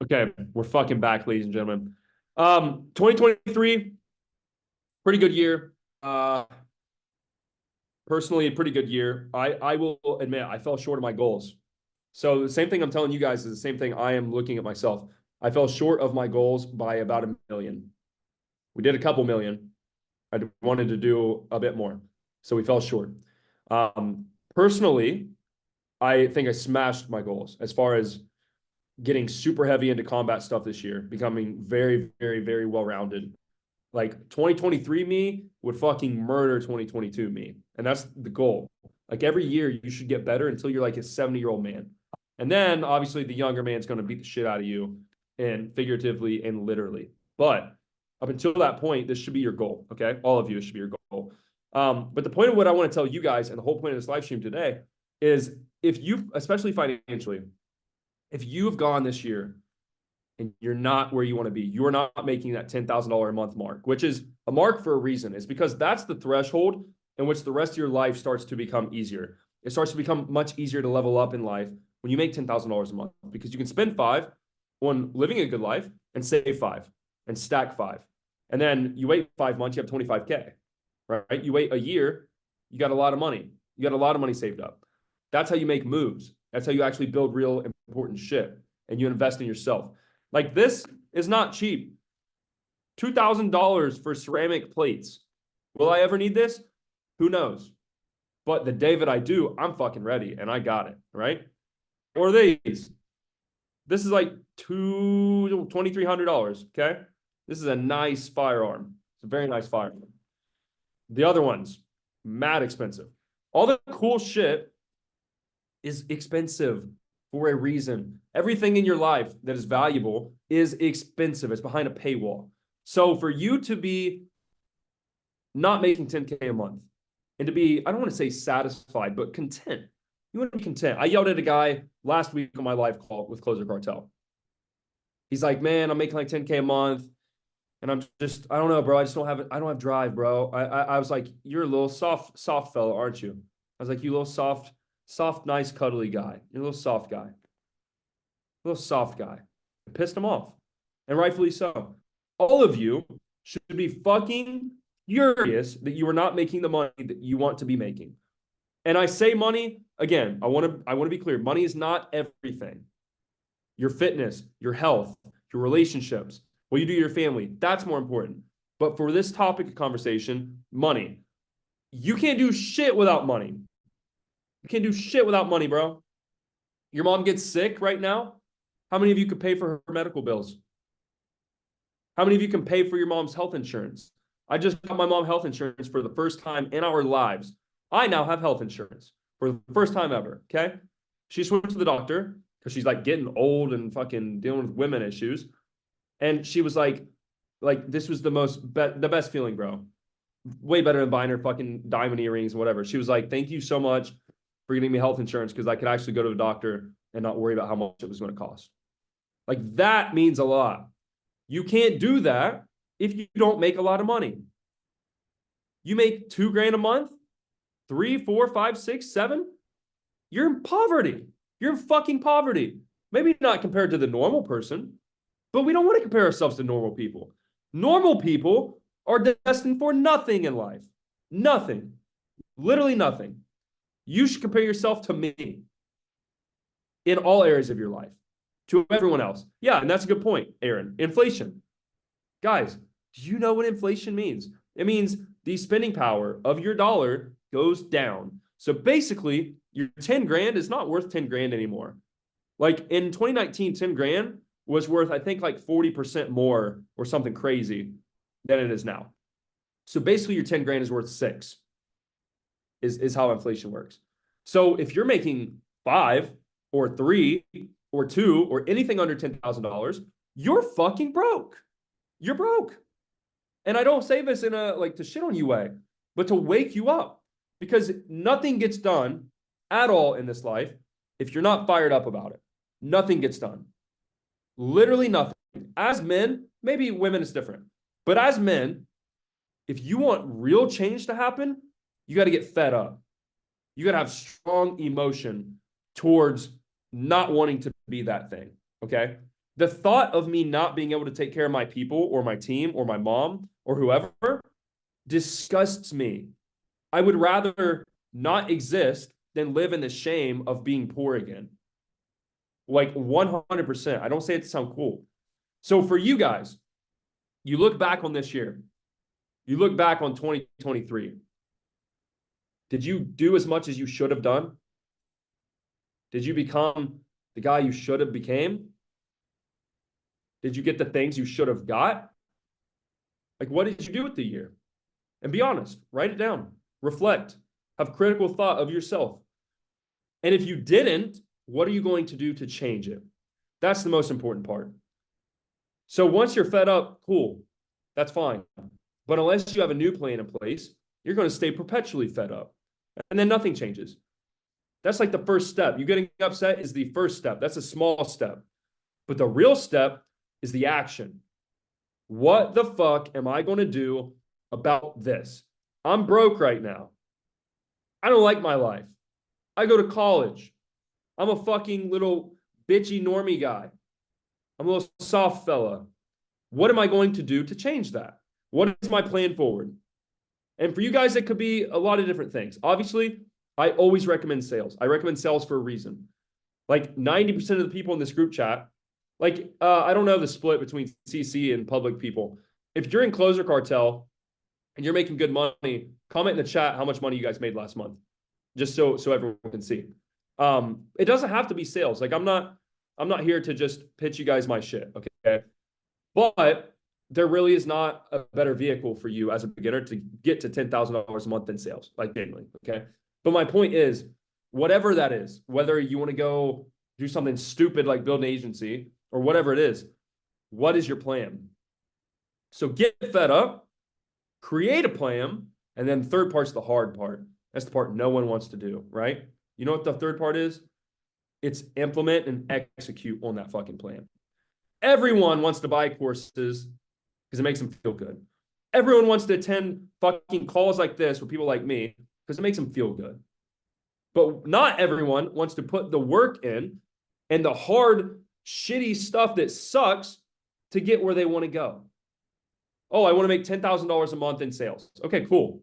Okay, we're fucking back, ladies and gentlemen. 2023, pretty good year. Personally, a pretty good year. I will admit I fell short of my goals. So the same thing I'm telling you guys is the same thing I am looking at myself. I fell short of my goals by about 1 million. We did a couple million. I wanted to do a bit more, so we fell short. Um, Personally, I think I smashed my goals as far as getting super heavy into combat stuff this year, becoming very, very, very well rounded. Like 2023 me would fucking murder 2022 me. And that's the goal. Like every year, you should get better until you're like a 70-year-old man. And then obviously the younger man's going to beat the shit out of you and figuratively and literally. But up until that point, this should be your goal. Okay. All of you, it should be your goal. But the point of what I want to tell you guys and the whole point of this live stream today is if you, especially financially, if you have gone this year and you're not where you want to be, you are not making that $10,000 a month mark, which is a mark for a reason. It's because that's the threshold in which the rest of your life starts to become easier. It starts to become much easier to level up in life when you make $10,000 a month because you can spend five on living a good life and save five and stack five. And then you wait 5 months, you have 25K, right? You wait a year, you got a lot of money. You got a lot of money saved up. That's how you make moves. That's how you actually build real important shit and you invest in yourself. Like this is not cheap. $2,000 for ceramic plates. Will I ever need this? Who knows? But the day that I do, I'm fucking ready and I got it, right? Or these. This is like $2,300, okay? This is a nice firearm. It's a very nice firearm. The other ones, mad expensive. All the cool shit is expensive for a reason. Everything in your life that is valuable is expensive. It's behind a paywall. So for you to be not making 10K a month and to be, I don't want to say satisfied, but content. You want to be content. I yelled at a guy last week on my live call with Closer Cartel. He's like, man, I'm making like 10K a month. And I'm just, I don't know, bro. I don't have drive, bro. I was like, you're a little soft fella, aren't you? I was like, you little soft, nice, cuddly guy. You're a little soft guy. A little soft guy. It pissed him off. And rightfully so. All of you should be fucking furious that you are not making the money that you want to be making. And I say money, again, I want to be clear. Money is not everything. Your fitness, your health, your relationships, what you do to your family, that's more important. But for this topic of conversation, money. You can't do shit without money. You can't do shit without money, bro. Your mom gets sick right now. How many of you could pay for her medical bills? How many of you can pay for your mom's health insurance? I just got my mom health insurance for the first time in our lives. I now have health insurance for the first time ever. Okay. She went to the doctor because she's like getting old and fucking dealing with women issues. And she was like this was the best feeling, bro. Way better than buying her fucking diamond earrings and whatever. She was like, thank you so much for getting me health insurance because I could actually go to the doctor and not worry about how much it was going to cost. Like that means a lot. You can't do that if you don't make a lot of money. You make 2 grand a month, three, four, five, six, seven. You're in poverty. You're in fucking poverty. Maybe not compared to the normal person, but we don't want to compare ourselves to normal people. Normal people are destined for nothing in life. Nothing. Literally nothing. You should compare yourself to me in all areas of your life, to everyone else. Yeah, and that's a good point, Aaron. Inflation. Guys, do you know what inflation means? It means the spending power of your dollar goes down. So basically, your 10 grand is not worth 10 grand anymore. Like in 2019, 10 grand was worth, I think, like 40% more or something crazy than it is now. So basically, your 10 grand is worth six, is how inflation works. So if you're making five or three or two or anything under $10,000, you're fucking broke. You're broke. And I don't say this in a like to shit on you way, but to wake you up because nothing gets done at all in this life if you're not fired up about it. Nothing gets done. Literally nothing. As men, maybe women is different, but as men, if you want real change to happen, you got to get fed up. You got to have strong emotion towards not wanting to be that thing. Okay. The thought of me not being able to take care of my people or my team or my mom or whoever disgusts me. I would rather not exist than live in the shame of being poor again. Like 100%. I don't say it to sound cool. So for you guys, you look back on this year, you look back on 2023. Did you do as much as you should have done? Did you become the guy you should have became? Did you get the things you should have got? Like, what did you do with the year? And be honest, write it down, reflect, have critical thought of yourself. And if you didn't, what are you going to do to change it? That's the most important part. So once you're fed up, cool, that's fine. But unless you have a new plan in place, you're going to stay perpetually fed up. And then nothing changes. That's like the first step. You getting upset is the first step. That's a small step. But the real step is the action. What the fuck am I going to do about this? I'm broke right now. I don't like my life. I go to college. I'm a fucking little bitchy normie guy. I'm a little soft fella. What am I going to do to change that? What is my plan forward? And for you guys, it could be a lot of different things. Obviously, I always recommend sales. I recommend sales for a reason. Like 90% of the people in this group chat, like, I don't know the split between CC and public people. If you're in Closer Cartel and you're making good money, comment in the chat how much money you guys made last month, just so everyone can see. It doesn't have to be sales. Like I'm not here to just pitch you guys my shit, okay? But there really is not a better vehicle for you as a beginner to get to $10,000 a month in sales, like genuinely, okay? But my point is, whatever that is, whether you want to go do something stupid like build an agency or whatever it is, what is your plan? So get fed up, create a plan, and then the third part's the hard part. That's the part no one wants to do, right? You know what the third part is? It's implement and execute on that fucking plan. Everyone wants to buy courses because it makes them feel good. Everyone wants to attend fucking calls like this with people like me because it makes them feel good. But not everyone wants to put the work in and the hard, shitty stuff that sucks to get where they want to go. Oh, I want to make $10,000 a month in sales. Okay, cool.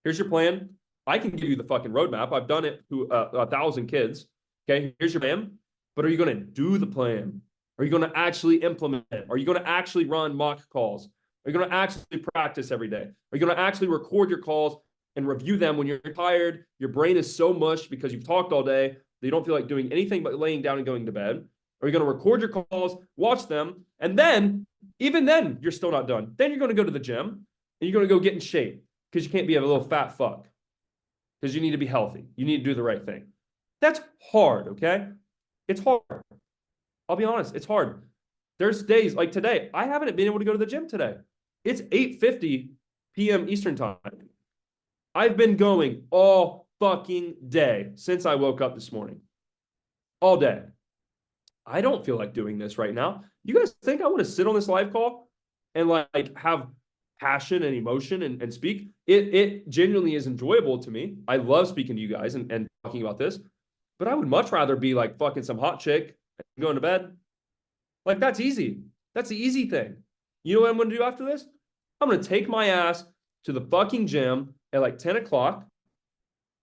Here's your plan. I can give you the fucking roadmap. I've done it to 1,000 kids. Okay, here's your plan. But are you going to do the plan? Are you going to actually implement it? Are you going to actually run mock calls? Are you going to actually practice every day? Are you going to actually record your calls and review them when you're tired? Your brain is so mush because you've talked all day that you don't feel like doing anything but laying down and going to bed. Are you going to record your calls, watch them, and then, even then, you're still not done. Then you're going to go to the gym and you're going to go get in shape because you can't be a little fat fuck because you need to be healthy. You need to do the right thing. That's hard, okay? It's hard. I'll be honest, it's hard. There's days like today, I haven't been able to go to the gym today. It's 8:50 p.m. Eastern time. I've been going all fucking day since I woke up this morning. All day. I don't feel like doing this right now. You guys think I want to sit on this live call and like have passion and emotion and speak? It genuinely is enjoyable to me. I love speaking to you guys and talking about this, but I would much rather be like fucking some hot chick and going to bed. Like that's easy. That's the easy thing. You know what I'm going to do after this? I'm going to take my ass to the fucking gym at like 10 o'clock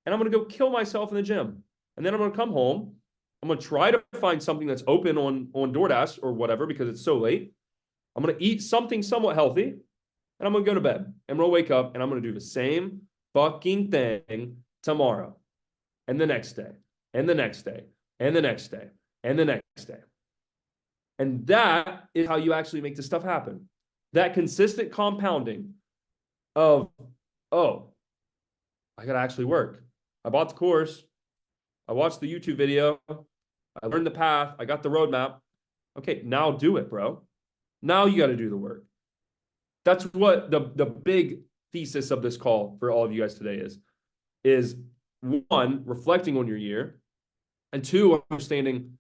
and I'm going to go kill myself in the gym. And then I'm going to come home. I'm going to try to find something that's open on DoorDash or whatever because it's so late. I'm going to eat something somewhat healthy and I'm going to go to bed. I'm going to wake up and I'm going to do the same fucking thing tomorrow and the next day and the next day and the next day and the next day. And that is how you actually make this stuff happen. That consistent compounding of, oh, I got to actually work. I bought the course. I watched the YouTube video. I learned the path. I got the roadmap. Okay, now do it, bro. Now you got to do the work. That's what the big thesis of this call for all of you guys today is one, reflecting on your year, and two, understanding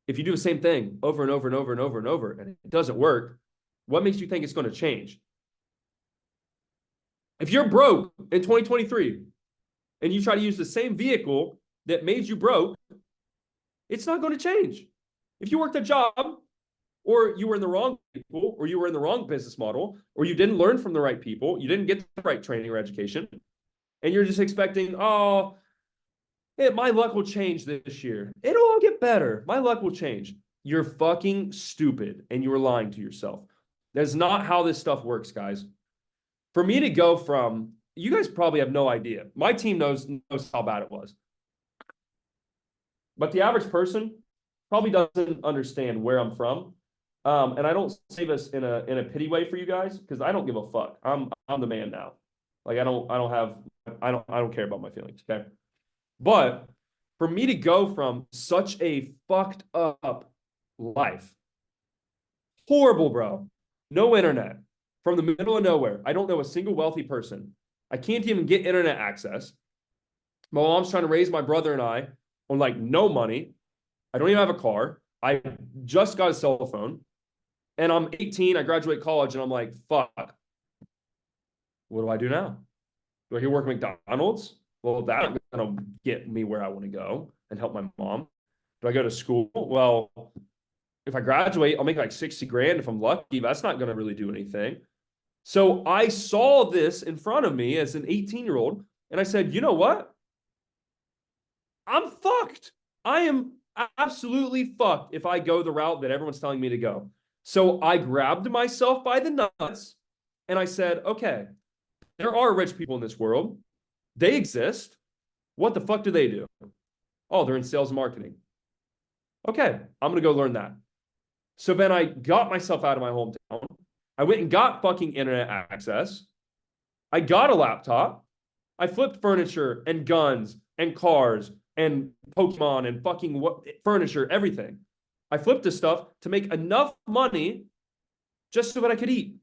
if you do the same thing over and over and over and over and over and it doesn't work, what makes you think it's going to change? If you're broke in 2023 and you try to use the same vehicle that made you broke, it's not going to change. If you worked a job, or you were in the wrong people, or you were in the wrong business model, or you didn't learn from the right people, you didn't get the right training or education, and you're just expecting, oh, my luck will change this year. It'll all get better. My luck will change. You're fucking stupid and you're lying to yourself. That's not how this stuff works, guys. For me to go from, you guys probably have no idea. My team knows how bad it was. But the average person probably doesn't understand where I'm from. And I don't say this in a pity way for you guys, because I don't give a fuck. I'm the man now. Like I don't care about my feelings. Okay. But for me to go from such a fucked up life, horrible, bro, no internet, from the middle of nowhere. I don't know a single wealthy person. I can't even get internet access. My mom's trying to raise my brother and I on like no money. I don't even have a car. I just got a cell phone and I'm 18. I graduate college and I'm like, fuck, what do I do now? Do I go work at McDonald's? Well, that's going to get me where I want to go and help my mom. Do I go to school? Well, if I graduate, I'll make like 60 grand if I'm lucky. But that's not going to really do anything. So I saw this in front of me as an 18-year-old, and I said, you know what? I'm fucked. I am absolutely fucked if I go the route that everyone's telling me to go. So I grabbed myself by the nuts and I said, okay, there are rich people in this world. They exist. What the fuck do they do? Oh, they're in sales and marketing. Okay, I'm going to go learn that. So then I got myself out of my hometown. I went and got fucking internet access. I got a laptop. I flipped furniture and guns and cars and Pokemon and fucking furniture, everything. I flipped this stuff to make enough money just so that I could eat,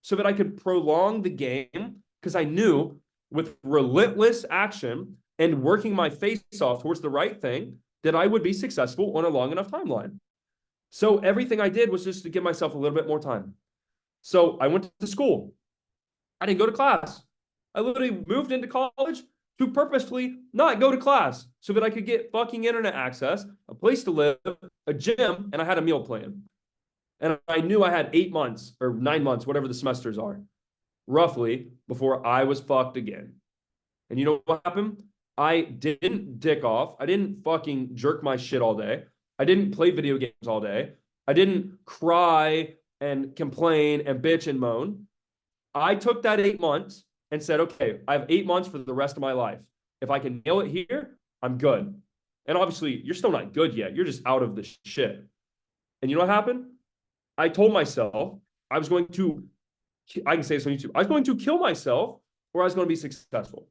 so that I could prolong the game, because I knew with relentless action and working my face off towards the right thing that I would be successful on a long enough timeline. So everything I did was just to give myself a little bit more time. So I went to school. I didn't go to class. I literally moved into college to purposefully not go to class so that I could get fucking internet access, a place to live, a gym, and I had a meal plan. And I knew I had 8 months or 9 months, whatever the semesters are, roughly, before I was fucked again. And you know what happened? I didn't dick off. I didn't fucking jerk my shit all day. I didn't play video games all day. I didn't cry and complain and bitch and moan. I took that 8 months and said, okay, I have 8 months for the rest of my life. If I can nail it here, I'm good. And obviously, you're still not good yet. You're just out of the shit. And you know what happened? I told myself I was going to, I can say this on YouTube, I was going to kill myself or I was going to be successful.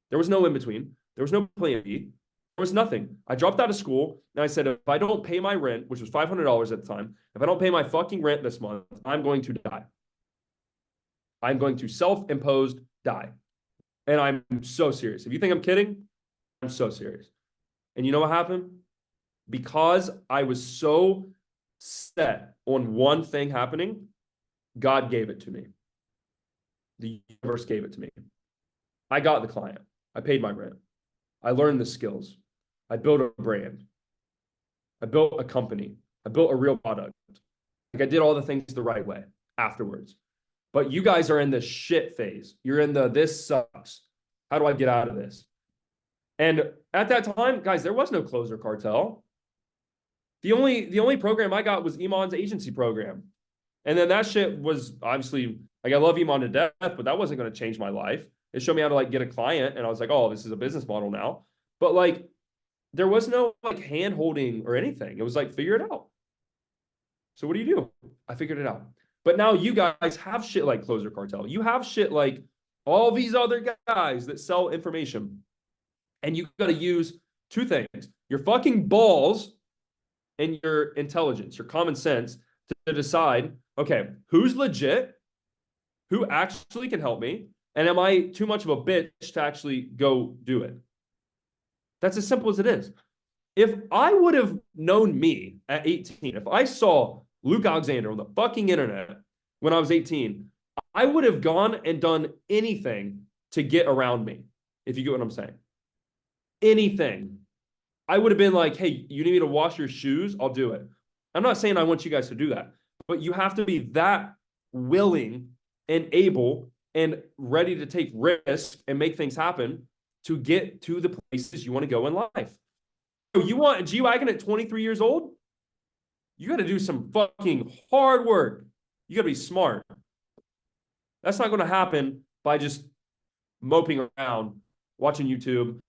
There was no in between. There was no plan B. There was nothing. I dropped out of school and I said, if I don't pay my rent, which was $500 at the time, if I don't pay my fucking rent this month, I'm going to die. I'm going to self-imposed die. And I'm so serious. If you think I'm kidding, I'm so serious. And you know what happened? Because I was so set on one thing happening, God gave it to me. The universe gave it to me. I got the client. I paid my rent. I learned the skills. I built a brand. I built a company. I built a real product. Like I did all the things the right way afterwards. But you guys are in the shit phase. You're in the this sucks. How do I get out of this? And at that time, guys, there was no Closer Cartel. The only program I got was Iman's agency program. And then that shit was obviously, like, I love Iman to death, but that wasn't going to change my life. It showed me how to like get a client. And I was like, oh, this is a business model now. But like, there was no like hand holding or anything. It was like, figure it out. So what do you do? I figured it out. But now you guys have shit like Closer Cartel. You have shit like all these other guys that sell information. And you got to use two things: your fucking balls and your intelligence, your common sense to decide, okay, who's legit, who actually can help me, and am I too much of a bitch to actually go do it? That's as simple as it is. If I would have known me at 18, if I saw Luke Alexander on the fucking internet when I was 18, I would have gone and done anything to get around me, if you get what I'm saying. Anything. I would have been like, hey, you need me to wash your shoes? I'll do it. I'm not saying I want you guys to do that, but you have to be that willing and able and ready to take risks and make things happen to get to the places you want to go in life. You want a G-Wagon at 23 years old? You got to do some fucking hard work. You got to be smart. That's not going to happen by just moping around, watching YouTube.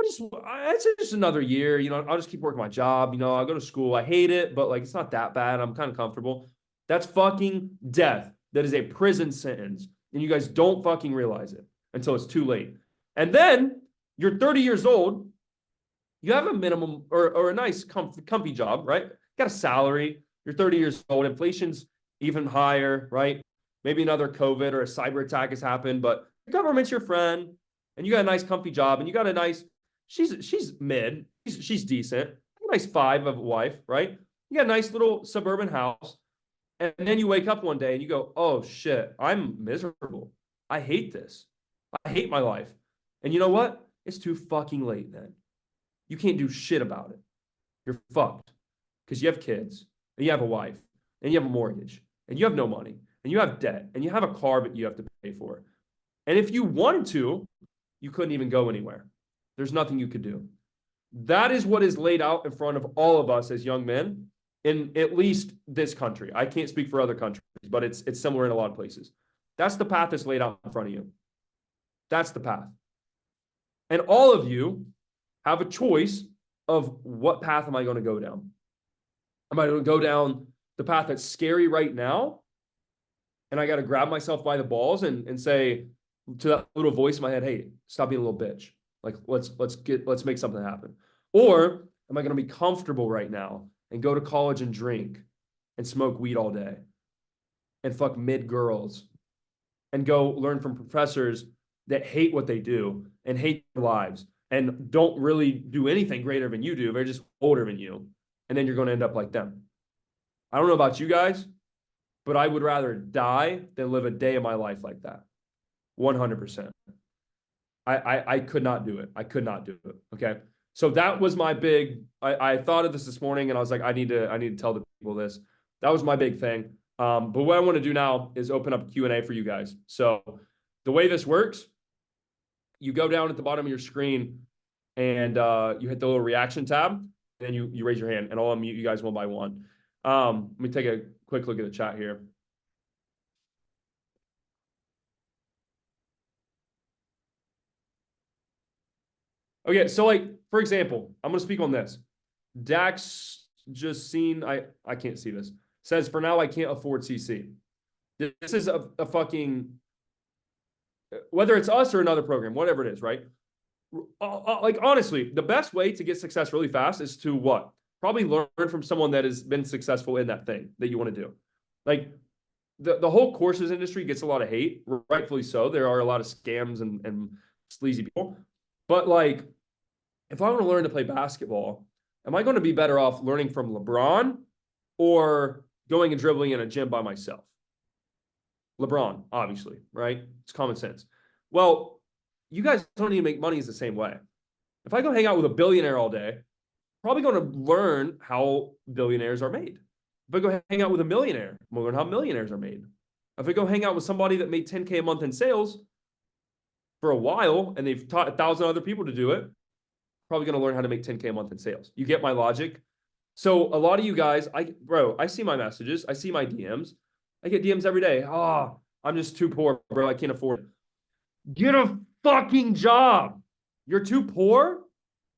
It's just another year. I'll just keep working my job. I'll go to school. I hate it, but like, it's not that bad. I'm kind of comfortable. That's fucking death. That is a prison sentence. And you guys don't fucking realize it until it's too late. And then you're 30 years old. You have a minimum or a nice comfy job, right? Got a salary. You're 30 years old. Inflation's even higher, right? Maybe another COVID or a cyber attack has happened, but the government's your friend and you got a nice comfy job and you got a nice, she's mid, she's decent, a nice 5 of a wife, right? You got a nice little suburban house. And then you wake up one day and you go, oh shit, I'm miserable. I hate this. I hate my life. And you know what? It's too fucking late then. You can't do shit about it. You're fucked because you have kids and you have a wife and you have a mortgage and you have no money and you have debt and you have a car that you have to pay for. And if you wanted to, you couldn't even go anywhere. There's nothing you could do. That is what is laid out in front of all of us as young men in at least this country. I can't speak for other countries, but it's similar in a lot of places. That's the path that's laid out in front of you. That's the path. And all of you have a choice of what path am I going to go down? Am I going to go down the path that's scary right now? And I got to grab myself by the balls and say to that little voice in my head, hey, stop being a little bitch. Like, let's make something happen. Or am I going to be comfortable right now and go to college and drink and smoke weed all day and fuck mid girls and go learn from professors that hate what they do and hate their lives and don't really do anything greater than you do. They're just older than you. And then you're going to end up like them. I don't know about you guys, but I would rather die than live a day of my life like that. 100%. I could not do it. I could not do it. Okay. So that was my big, I thought of this morning and I was like, I need to tell the people this. That was my big thing. But what I want to do now is open up Q&A for you guys. So the way this works, you go down at the bottom of your screen and you hit the little reaction tab, and then you raise your hand and I'll unmute you guys one by one. Let me take a quick look at the chat here. Okay, so like, for example, I'm going to speak on this. Dax just seen, I can't see this, says, for now, I can't afford CC. This is a fucking, whether it's us or another program, whatever it is, right? Like, honestly, the best way to get success really fast is to what? Probably learn from someone that has been successful in that thing that you want to do. Like, the whole courses industry gets a lot of hate, rightfully so. There are a lot of scams and sleazy people. But like, if I want to learn to play basketball, am I going to be better off learning from LeBron or going and dribbling in a gym by myself? LeBron, obviously, right? It's common sense. Well, you guys don't need to make money the same way. If I go hang out with a billionaire all day, probably going to learn how billionaires are made. If I go hang out with a millionaire, I'm going to learn how millionaires are made. If I go hang out with somebody that made 10K a month in sales for a while and they've taught 1,000 other people to do it, probably going to learn how to make 10K a month in sales. You get my logic? So a lot of you guys, I see my messages. I see my DMs. I get DMs every day. Oh, I'm just too poor, bro. I can't afford it. Get a fucking job. You're too poor?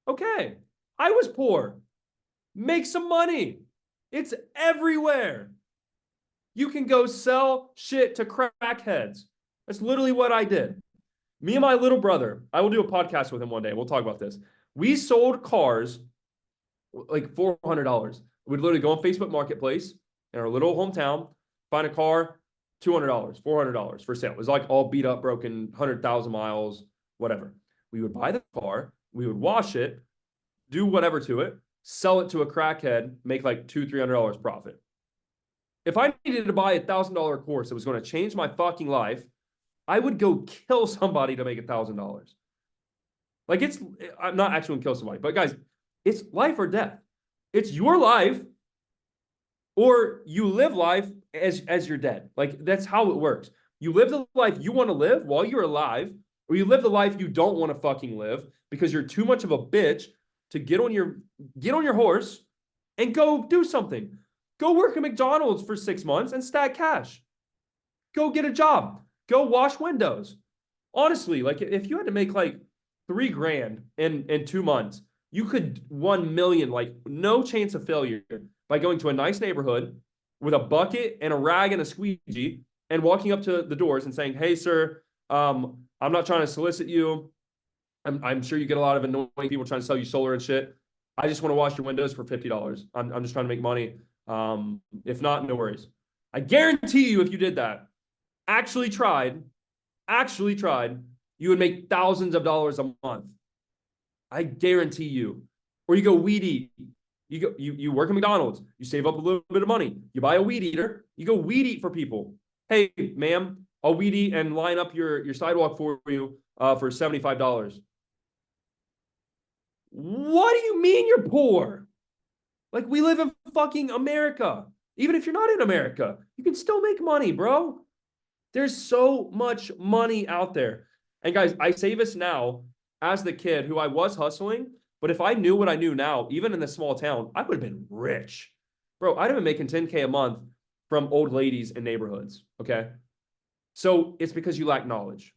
Okay. I was poor. Make some money. It's everywhere. You can go sell shit to crackheads. That's literally what I did. Me and my little brother, I will do a podcast with him one day. We'll talk about this. We sold cars like $400. We'd literally go on Facebook Marketplace in our little hometown, find a car, $200, $400 for sale. It was like all beat up, broken, 100,000 miles, whatever. We would buy the car, we would wash it, do whatever to it, sell it to a crackhead, make like $200-$300 profit. If I needed to buy $1,000 course that was going to change my fucking life, I would go kill somebody to make $1,000. Like, I'm not actually going to kill somebody, but guys, it's life or death. It's your life or you live life as you're dead. Like that's how it works. You live the life you want to live while you're alive, or you live the life you don't want to fucking live because you're too much of a bitch to get on your horse and go do something. Go work at McDonald's for 6 months and stack cash. Go get a job. Go wash windows. Honestly, like if you had to make like $3,000 in 2 months, you could 1 million, like no chance of failure by going to a nice neighborhood with a bucket and a rag and a squeegee and walking up to the doors and saying, "Hey, sir, I'm not trying to solicit you. I'm sure you get a lot of annoying people trying to sell you solar and shit. I just want to wash your windows for $50. I'm just trying to make money. If not, no worries." I guarantee you, if you did that, actually tried, you would make thousands of dollars a month. I guarantee you. Or you go weed eat. You work at McDonald's. You save up a little bit of money. You buy a weed eater. You go weed eat for people. Hey, ma'am, I'll weed eat and line up your sidewalk for you for $75. What do you mean you're poor? Like, we live in fucking America. Even if you're not in America, you can still make money, bro. There's so much money out there. And guys, I say this now as the kid who I was hustling, but if I knew what I knew now, even in this small town, I would have been rich. Bro, I'd have been making 10K a month from old ladies in neighborhoods, okay? So it's because you lack knowledge.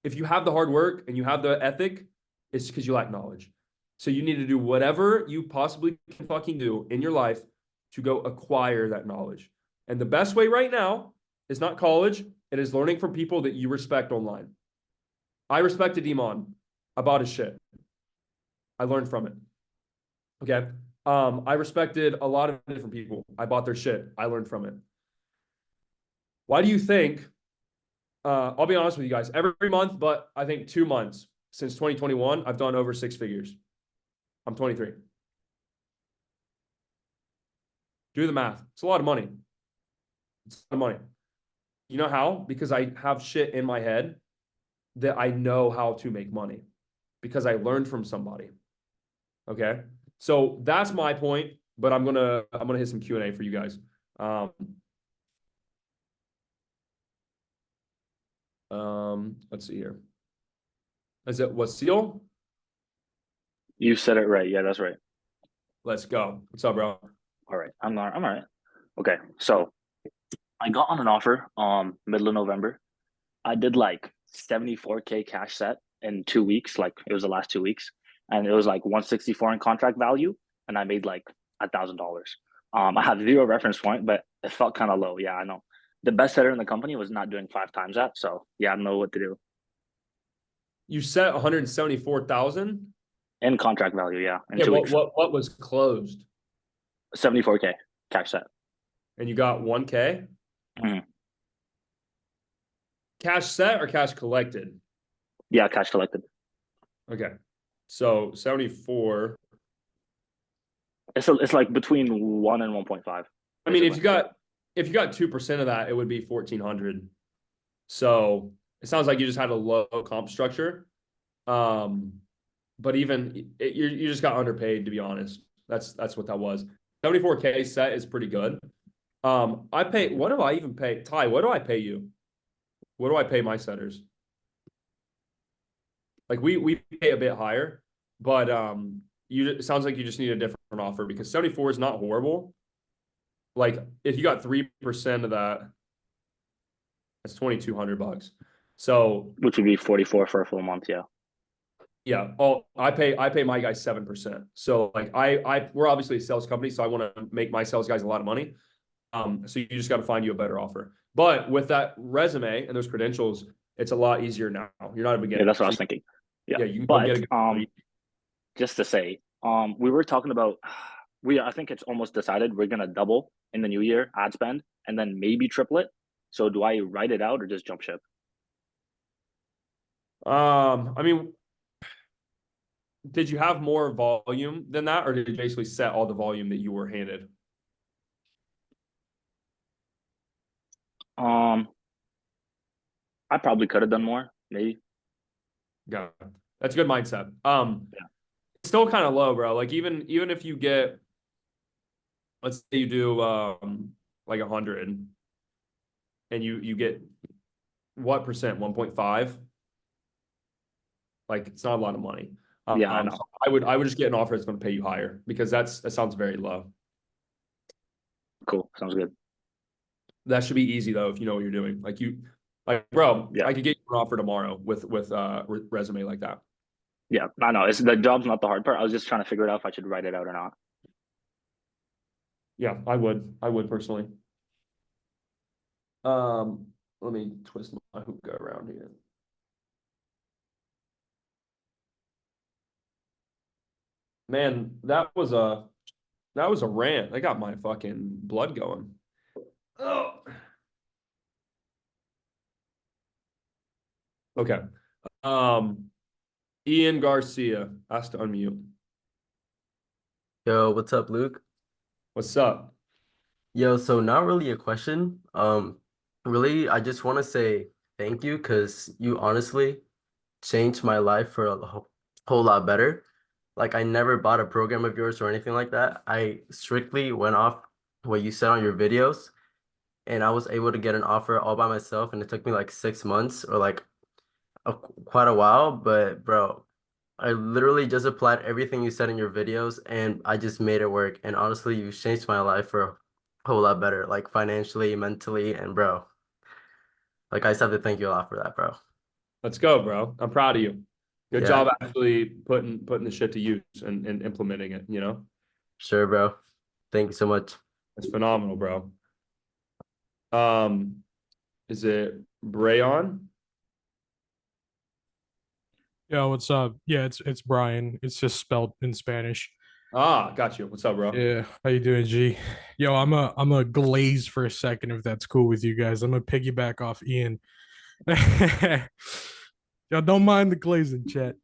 If you have the hard work and you have the ethic, it's because you lack knowledge. So you need to do whatever you possibly can fucking do in your life to go acquire that knowledge. And the best way right now is not college. It is learning from people that you respect online. I respected Iman. I bought his shit. I learned from it. Okay. I respected a lot of different people. I bought their shit. I learned from it. Why do you think, I'll be honest with you guys, every month, but I think 2 months since 2021, I've done over 6 figures. I'm 23. Do the math. It's a lot of money. It's a lot of money. You know how? Because I have shit in my head that I know how to make money because I learned from somebody. Okay. So that's my point, but I'm gonna hit some Q&A for you guys. Let's see here. Is it Wasil? You said it right. Yeah, that's right. Let's go. What's up, bro? All right. I'm all right. Okay. So I got on an offer middle of November. I did like 74K cash set in 2 weeks. Like it was the last 2 weeks. And it was like 164 in contract value. And I made like $1,000. I had 0 reference point, but it felt kind of low. Yeah, I know. The best setter in the company was not doing 5 times that. So yeah, I don't know what to do. You set 174,000 In contract value, yeah. In Yeah, 2 weeks. what was closed? 74K cash set. And you got 1K? Mhm. Cash set or cash collected? Yeah, cash collected. Okay. So 74. It's like between 1 and 1.5. I mean, if you got 2% of that, it would be 1,400. So it sounds like you just had a low comp structure. But even you just got underpaid, to be honest. That's what that was. 74K set is pretty good. What do I even pay? Ty, what do I pay you? What do I pay my setters? Like we pay a bit higher, but it sounds like you just need a different offer because 74 is not horrible. Like if you got 3% of that, that's $2,200. So which would be 44 for a full month, yeah. Yeah. I pay my guys 7%. So like we're obviously a sales company, so I want to make my sales guys a lot of money. So you just got to find you a better offer. But with that resume and those credentials, it's a lot easier now. You're not a beginner. Yeah, that's what I was thinking. Yeah, you can but get a just to say, we were talking about I think it's almost decided we're gonna double in the new year ad spend and then maybe triple it. So do I write it out or just jump ship? I mean, did you have more volume than that, or did you basically set all the volume that you were handed? I probably could have done more, maybe. Yeah, that's a good mindset. Yeah. It's still kind of low, bro. Like even if you get let's say you do like 100 and you get what percent? 1.5? Like it's not a lot of money. Yeah, I So know. I would just get an offer that's going to pay you higher because that sounds very low. Cool. Sounds good. That should be easy though if you know what you're doing. Like bro, Yeah. I could get you an offer tomorrow with resume like that. Yeah. I know. It's the job's not the hard part. I was just trying to figure it out if I should write it out or not. Yeah, I would personally. Let me twist my hookah around here. Man, that was a rant. I got my fucking blood going. Oh. Okay. Um, Ian Garcia has to unmute. Yo, what's up, Luke? What's up? Yo, so not really a question. Really, I just want to say thank you because you honestly changed my life for a whole lot better. Like, I never bought a program of yours or anything like that. I strictly went off what you said on your videos, and I was able to get an offer all by myself, and it took me like 6 months or like quite a while. But bro, I literally just applied everything you said in your videos and I just made it work. And honestly, you changed my life for a whole lot better, like financially, mentally, and bro, like I just have to thank you a lot for that, bro. Let's go, bro. I'm proud of you. Good Yeah, job actually putting the shit to use and implementing it, you know? sure, bro. Thank you so much. That's phenomenal, bro. Um, is it Brayon? Yo, what's up? Yeah, it's Brian. It's just spelled in Spanish. Ah, got you. What's up, bro? Yeah, how you doing, G? Yo, I'm a glaze for a second if that's cool with you guys. I'm gonna piggyback off Ian. Yo, don't mind the glazing chat.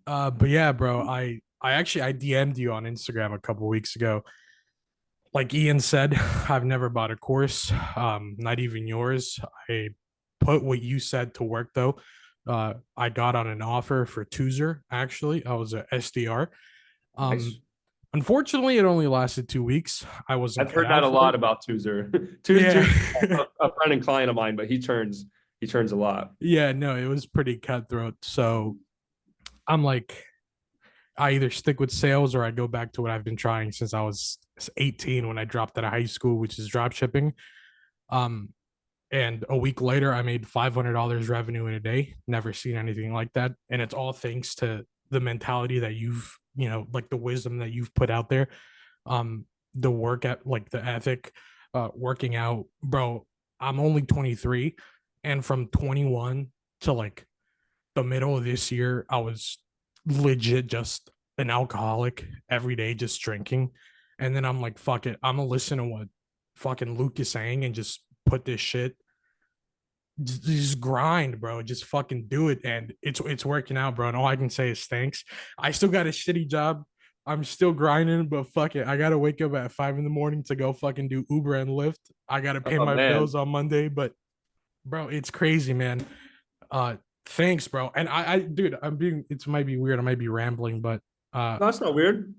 But yeah, bro, I actually I DM'd you on Instagram a couple weeks ago. Like Ian said, I've never bought a course, not even yours. I put what you said to work though. I got on an offer for Tuzer. Actually, I was a SDR. Nice. Unfortunately, it only lasted 2 weeks. I wasn't I've cut heard that out a for lot it. about Tuzer. Yeah, A friend and client of mine, but he turns a lot. yeah, no, it was pretty cutthroat. So I'm like, I either stick with sales or I go back to what I've been trying since I was 18 when I dropped out of high school, which is drop shipping. Um, and a week later, I made $500 revenue in a day. Never seen anything like that, and it's all thanks to the mentality that you've, like the wisdom that you've put out there. The work at like the ethic, working out, bro. I'm only 23, and from 21 to like the middle of this year, I was legit just an alcoholic every day, just drinking. And then I'm like, fuck it. I'm gonna listen to what fucking Luke is saying and just put this shit, just grind, bro. Just fucking do it. And it's working out, bro. And all I can say is thanks. I still got a shitty job. I'm still grinding, but fuck it. I gotta wake up at 5 in the morning to go fucking do Uber and Lyft. I gotta pay Oh my man. bills on Monday, but bro, it's crazy, man. Uh, thanks, bro. And dude, it might be weird. I might be rambling, but No, that's not weird.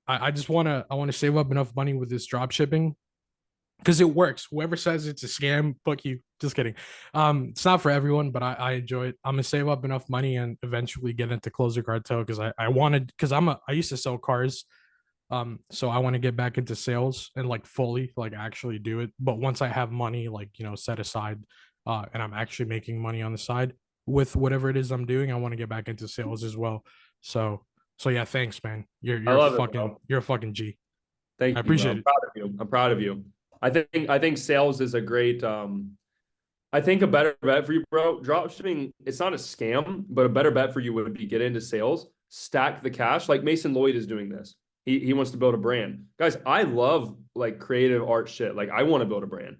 I just I want to save up enough money with this drop shipping because it works. Whoever says it's a scam, fuck you. Just kidding. It's not for everyone, but I enjoy it. I'm gonna save up enough money and eventually get into Closer Cartel because I wanted because I used to sell cars. So I want to get back into sales and like fully like actually do it. But once I have money like set aside, and I'm actually making money on the side with whatever it is I'm doing, I want to get back into sales as well. So yeah, thanks, man. I love it, bro. You're a fucking G. I Thank you, bro. appreciate I'm it. proud of you. I'm proud of you. I think sales is a great I think a better bet for you, bro. Drop shipping, it's not a scam, but a better bet for you would be get into sales, stack the cash. Like Mason Lloyd is doing this. He wants to build a brand. Guys, I love like creative art shit. Like I want to build a brand,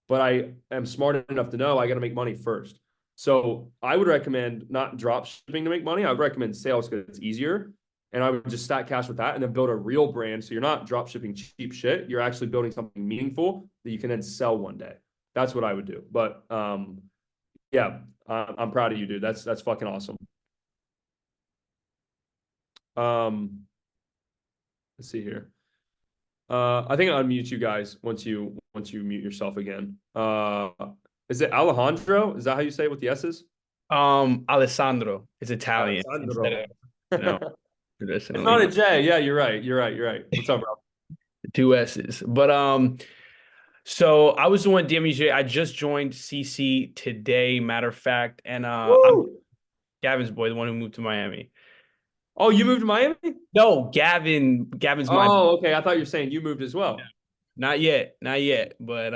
but I am smart enough to know I got to make money first. So I would recommend not drop shipping to make money. I would recommend sales because it's easier. And I would just stack cash with that and then build a real brand. So you're not drop shipping cheap shit. You're actually building something meaningful that you can then sell one day. That's what I would do. But yeah, I'm proud of you, dude. That's fucking awesome. Let's see here. I think I'll unmute you guys once you mute yourself again. Is it Alejandro? Is that how you say it with the S's? Alessandro is Italian instead of, you know, It's traditionally not a J. Yeah, you're right. You're right. You're right. What's up, bro? two S's. But so I was the one DMJ. I just joined CC today, matter of fact, and I'm Woo! Gavin's boy, the one who moved to Miami. Oh, you moved to Miami? No, Gavin's my Oh, okay. I thought you were saying you moved as well. not yet, but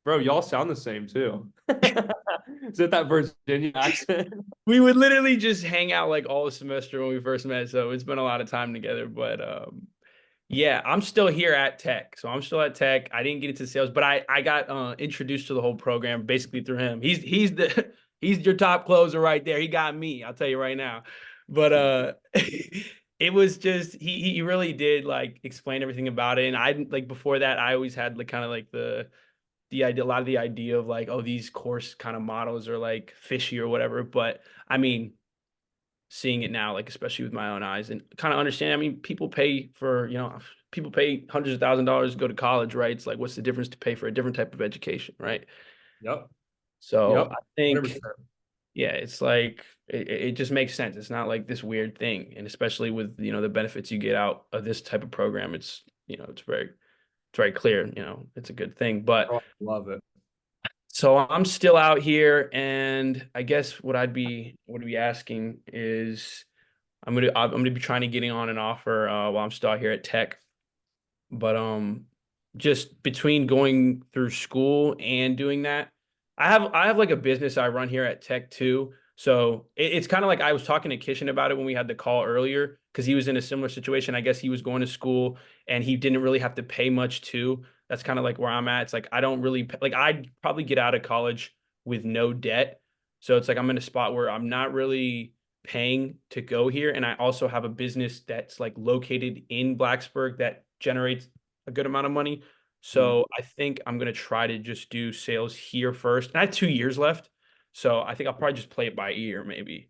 Bro, y'all sound the same too. Is it that Virginia accent? we would literally just hang out like all the semester when we first met, so it's been a lot of time together. But yeah, I'm still here at Tech. So I'm still at Tech. I didn't get into sales, but I got introduced to the whole program basically through him. He's the he's your top closer right there. He got me, I'll tell you right now. But it was just he really did like explain everything about it. And I like before that, I always had like kind of like the idea, a lot of the idea of like, oh, these course kind of models are like fishy or whatever. But I mean, seeing it now, like especially with my own eyes and kind of understand. I mean, people pay for, people pay hundreds of $1,000s to go to college, right? It's like, what's the difference to pay for a different type of education, right? Yep. So Yep. I think, 100%. yeah, it's like it just makes sense. It's not like this weird thing, and especially with the benefits you get out of this type of program, it's it's very clear. It's a good thing, but. Oh, I love it. So I'm still out here, and I guess what I'd be asking is I'm gonna be trying to getting on an offer while I'm still out here at Tech. But just between going through school and doing that, I have like a business I run here at Tech too. So it's kind of like I was talking to Kishan about it when we had the call earlier because he was in a similar situation. I guess he was going to school and he didn't really have to pay much too. That's kind of like where I'm at. It's like I don't really like I'd probably get out of college with no debt. So it's like I'm in a spot where I'm not really paying to go here. And I also have a business that's like located in Blacksburg that generates a good amount of money. So I think I'm gonna try to just do sales here first. And I have 2 years left. So I think I'll probably just play it by ear, maybe.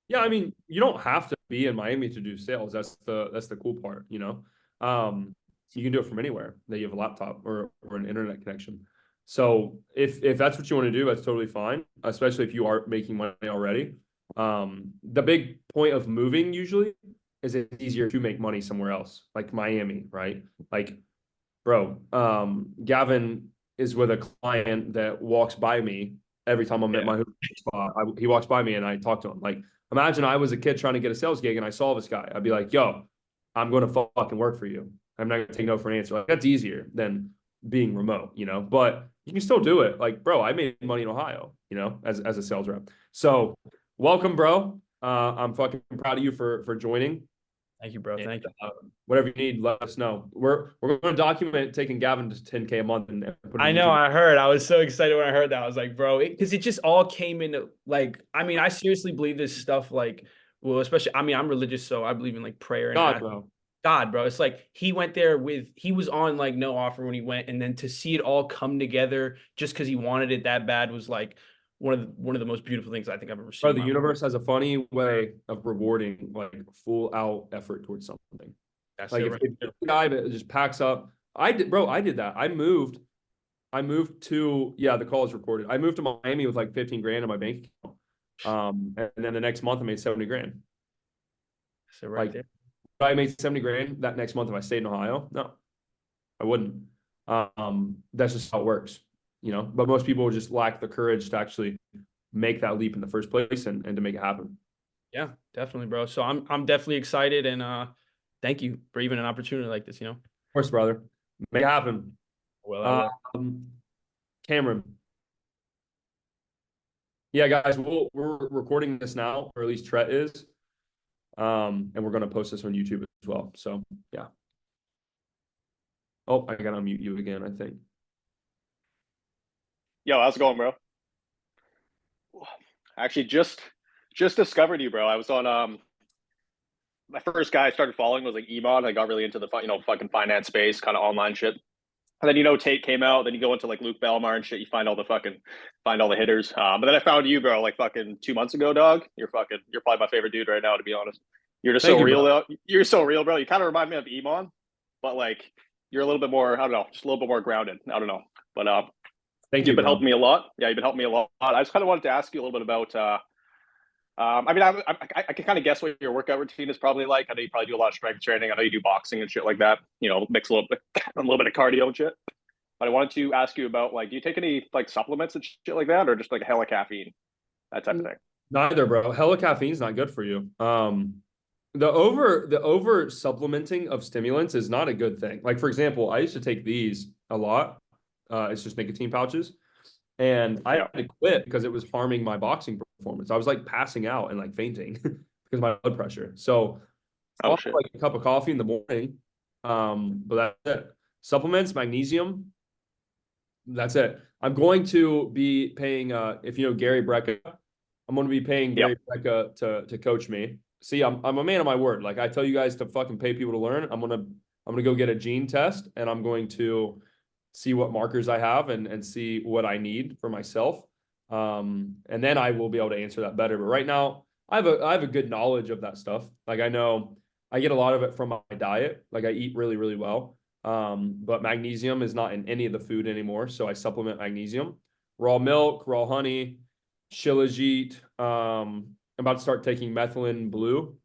Yeah, I mean, you don't have to be in Miami to do sales. That's the cool part, You can do it from anywhere that you have a laptop or an internet connection. So if that's what you want to do, that's totally fine, especially if you are making money already. The big point of moving usually is it's easier to make money somewhere else, like Miami, right? Like, bro, Gavin is with a client that walks by me every time I'm at my spot. He walks by me and I talk to him. Like, imagine I was a kid trying to get a sales gig and I saw this guy. I'd be like, yo, I'm going to fucking work for you. I'm not going to take no for an answer. Like, that's easier than being remote, but you can still do it. Like, bro, I made money in Ohio, as a sales rep. So welcome, bro. I'm fucking proud of you for joining. Thank you, bro. Thank you. Whatever you need, let us know. We're going to document taking Gavin to 10K a month and put it I on know. YouTube. I heard. I was so excited when I heard that. I was like, bro, because it just all came into like. I mean, I seriously believe this stuff. Like, well, especially. I mean, I'm religious, so I believe in like prayer and God, bro. God, bro. It's like he went there he was on like no offer when he went, and then to see it all come together just because he wanted it that bad was like one of the most beautiful things I think I've ever seen. Bro, the universe has a funny way of rewarding like full out effort towards something. That's like if the guy that just packs up, I did that. I moved to the call is recorded. I moved to Miami with like 15 grand in my bank account. And then the next month I made 70 grand. So right there. I made 70 grand that next month if I stayed in Ohio. No, I wouldn't. That's just how it works, but most people just lack the courage to actually make that leap in the first place and to make it happen. Yeah, definitely, bro. So I'm definitely excited and thank you for even an opportunity like this, Of course, brother. Make it happen. Well, Cameron. Yeah, guys, we're recording this now, or at least Tret is. And we're going to post this on YouTube as well. So, yeah. Oh, I got to unmute you again, I think. Yo, how's it going, bro? Actually, just discovered you, bro. I was on my first guy I started following was like Emon. I got really into the fucking finance space, kind of online shit. And then Tate came out. Then you go into like Luke Belmar and shit. You find all the hitters. But then I found you, bro. Like fucking 2 months ago, dog. You're probably my favorite dude right now, to be honest. You're just so real, though. You're so real, bro. You kind of remind me of Emon, but like you're a little bit more, I don't know, just a little bit more grounded. I don't know. But Thank you've you, been bro. helping me a lot. Yeah, you've been helping me a lot. I just kind of wanted to ask you a little bit about I mean, I can kind of guess what your workout routine is probably like. I know you probably do a lot of strength training. I know you do boxing and shit like that. You know, mix a little bit, a little bit of cardio and shit. But I wanted to ask you about like, do you take any like supplements and shit like that, or just like a hella caffeine, that type of thing? Neither, bro. Hella caffeine's not good for you. The over supplementing of stimulants is not a good thing. Like, for example, I used to take these a lot. It's just nicotine pouches. And I had to quit because it was harming my boxing performance. I was like passing out and like fainting because of my blood pressure. So I'll have like a cup of coffee in the morning. But that's it. Supplements, magnesium. That's it. I'm going to be paying if you know Gary Brecka, I'm going to be paying Gary Brecka to coach me. See, I'm a man of my word. Like I tell you guys to fucking pay people to learn. I'm gonna go get a gene test and I'm going to see what markers I have and see what I need for myself. And then I will be able to answer that better. But right now, I have a good knowledge of that stuff. Like I know I get a lot of it from my diet. Like I eat really, really well. But magnesium is not in any of the food anymore. So I supplement magnesium, raw milk, raw honey, Shilajit. I'm about to start taking methylene blue.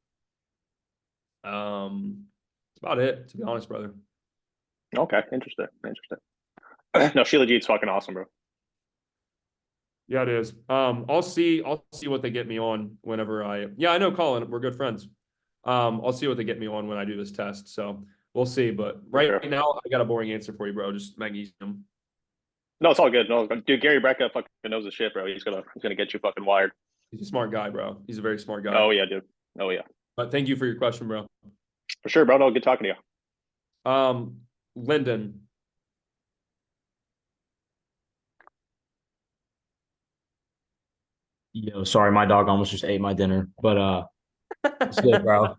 That's about it, to be honest, brother. Okay, interesting. No, Sheila Jeet's fucking awesome, bro. Yeah, it is. I'll see what they get me on whenever I know Colin, we're good friends. I'll see what they get me on when I do this test. So we'll see. But right now I got a boring answer for you, bro. Just magnesium. No, it's all good. No, dude, Gary Brecka fucking knows the shit, bro. He's gonna get you fucking wired. He's a smart guy, bro. He's a very smart guy. Oh yeah, dude. Oh yeah. But thank you for your question, bro. For sure, bro. No, good talking to you. Lyndon. Yo, sorry, my dog almost just ate my dinner, but it's good, bro.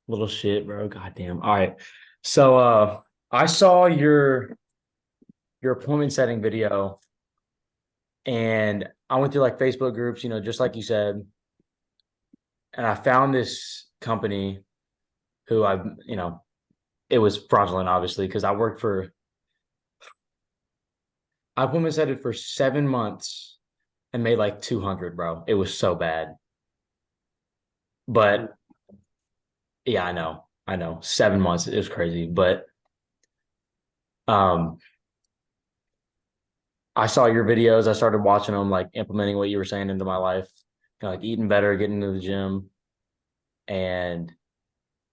Little shit, bro. Goddamn. All right. So I saw your appointment setting video and I went through like Facebook groups, just like you said, and I found this company who it was fraudulent, obviously, because I appointment set it for 7 months and made like 200, bro. It was so bad. But yeah, I know. 7 months, it was crazy. But I saw your videos. I started watching them, like implementing what you were saying into my life, like eating better, getting into the gym, and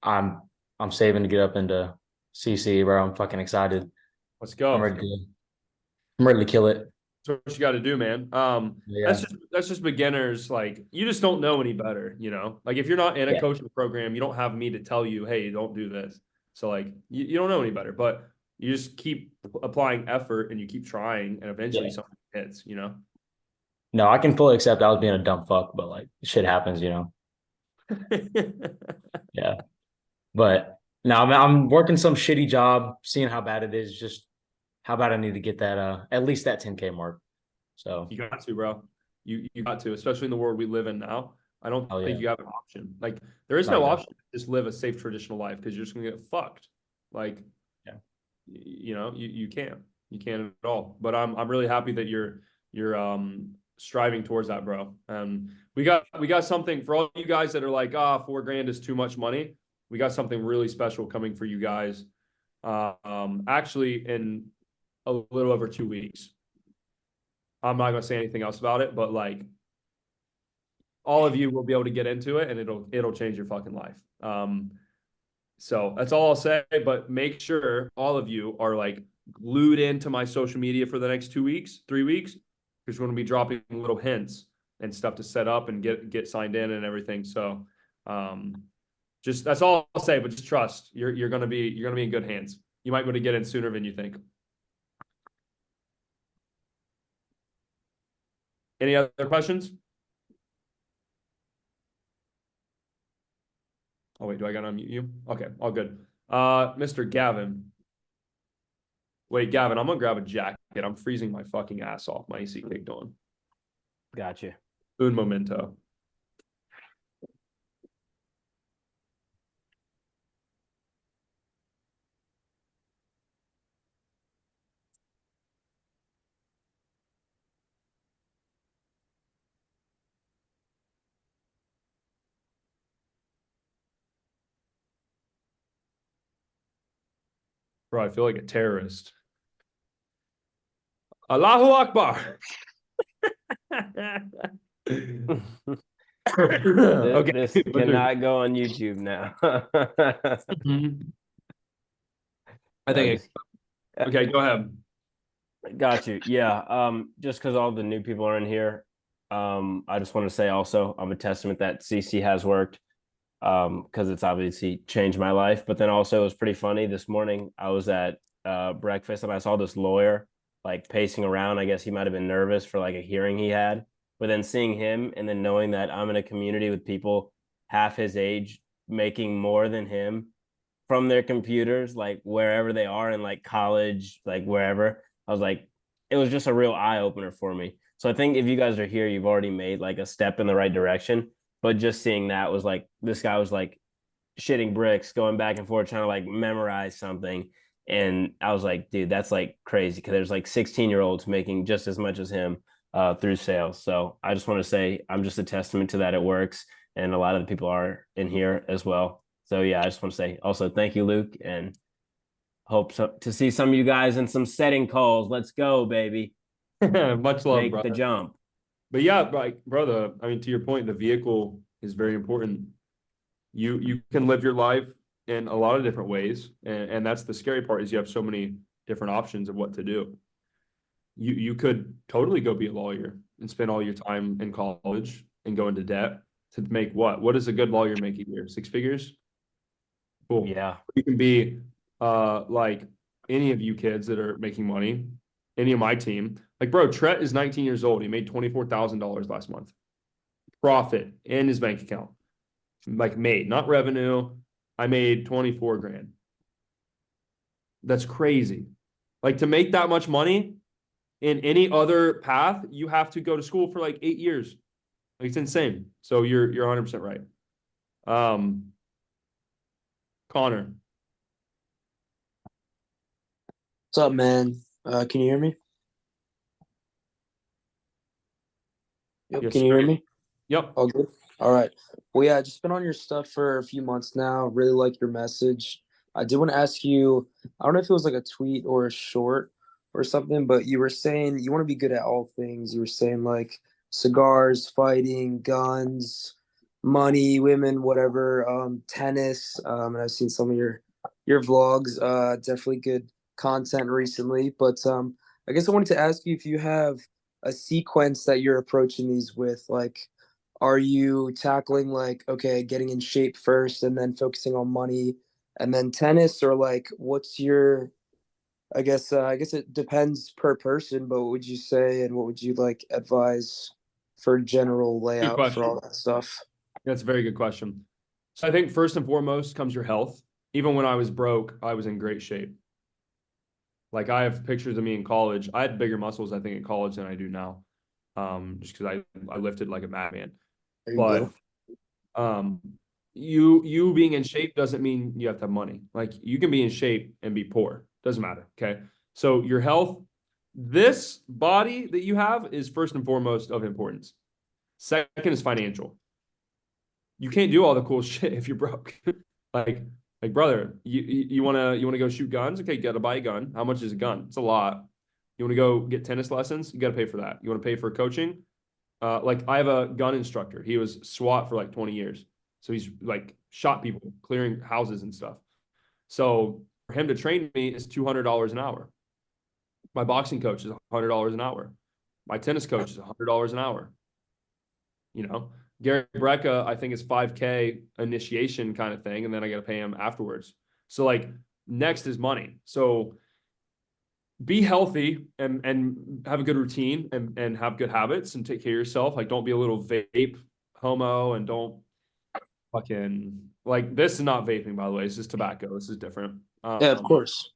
I'm saving to get up into CC, bro. I'm fucking excited. Let's go. I'm ready to kill it. That's what you got to do, man. That's just beginners. Like you just don't know any better, Like if you're not in a coaching program, you don't have me to tell you, hey, don't do this. So like you don't know any better, but you just keep applying effort and you keep trying, and eventually something hits, No, I can fully accept I was being a dumb fuck, but like shit happens, Yeah. But now I'm working some shitty job, seeing how bad it is, just how bad I need to get that at least that 10K mark. So you got to, bro. You got to, especially in the world we live in now. I don't think you have an option. Like there is no option to just live a safe traditional life because you're just gonna get fucked. Like you can't. You can't at all. But I'm really happy that you're striving towards that, bro. We got something for all you guys that are like, $4,000 is too much money. We got something really special coming for you guys. Actually in a little over 2 weeks. I'm not gonna say anything else about it, but like all of you will be able to get into it and it'll change your fucking life. So that's all I'll say, but make sure all of you are like glued into my social media for the next 2 weeks, 3 weeks, because we're going to be dropping little hints and stuff to set up and get signed in and everything. So, just that's all I'll say, but just trust you're going to be in good hands. You might be able to get in sooner than you think. Any other questions? Oh, wait, do I got to unmute you? Okay, all good. Mr. Gavin. Wait, Gavin, I'm going to grab a jacket. I'm freezing my fucking ass off. My AC kicked on. Gotcha. Un momento. Bro, I feel like a terrorist. Allahu Akbar. Okay. This let's do it. cannot go on YouTube now. I think okay, go ahead. Got you. Yeah. Just because all the new people are in here, I just want to say also I'm a testament that CC has worked. Because it's obviously changed my life. But then also it was pretty funny. This morning I was at breakfast and I saw this lawyer like pacing around. I guess he might have been nervous for like a hearing he had. But then seeing him and then knowing that I'm in a community with people half his age making more than him from their computers, like wherever they are in like college, like wherever, I was like, it was just a real eye opener for me. So I think if you guys are here, you've already made like a step in the right direction. But just seeing that was like, this guy was like shitting bricks, going back and forth, trying to like memorize something. And I was like, dude, that's like crazy because there's like 16-year-olds making just as much as him through sales. So I just want to say I'm just a testament to that it works. And a lot of the people are in here as well. So yeah, I just want to say also thank you, Luke, and hope to see some of you guys in some setting calls. Let's go, baby. Much love, Make brother. the jump. But yeah, like brother, I mean, to your point, the vehicle is very important. You can live your life in a lot of different ways, and that's the scary part is you have so many different options of what to do. You could totally go be a lawyer and spend all your time in college and go into debt to make what? What does a good lawyer make a year? 6 figures? Cool. Yeah. You can be like any of you kids that are making money, any of my team. Like, bro, Tret is 19 years old. He made $24,000 last month. Profit in his bank account. Like made, not revenue. I made 24 grand. That's crazy. Like to make that much money in any other path, you have to go to school for like 8 years. Like it's insane. So you're 100% right. Connor. What's up, man? Can you hear me? Yep, Yes, can you sir. hear me? Yep. All good. All right. Well, yeah, just been on your stuff for a few months now. Really like your message. I did want to ask you, I don't know if it was like a tweet or a short or something, but you were saying you want to be good at all things. You were saying like cigars, fighting, guns, money, women, whatever, tennis. And I've seen some of your vlogs. Definitely good content recently. But I guess I wanted to ask you if you have a sequence that you're approaching these with. Like, are you tackling like, okay, getting in shape first and then focusing on money and then tennis, or like what's your, I guess it depends per person, but what would you say and what would you like advise for general layout for all that stuff? That's a very good question. So I think first and foremost comes your health. Even when I was broke, I was in great shape. Like I have pictures of me in college. I had bigger muscles, I think, in college than I do now. Just because I lifted like a madman. But you being in shape doesn't mean you have to have money. Like you can be in shape and be poor. Doesn't matter. Okay. So your health, this body that you have is first and foremost of importance. Second is financial. You can't do all the cool shit if you're broke. like brother, you wanna go shoot guns? Okay, you gotta buy a gun. How much is a gun? It's a lot. You wanna go get tennis lessons? You gotta pay for that. You wanna pay for coaching? Like I have a gun instructor. He was SWAT for like 20 years. So he's like shot people, clearing houses and stuff. So for him to train me is $200 an hour. My boxing coach is $100 an hour. My tennis coach is $100 an hour. You know, Gary Brecka, I think is $5K initiation kind of thing. And then I got to pay him afterwards. So like next is money. So be healthy and have a good routine and have good habits and take care of yourself. Like don't be a little vape homo and don't fucking like, this is not vaping, by the way. This is tobacco. This is different. Yeah, of course.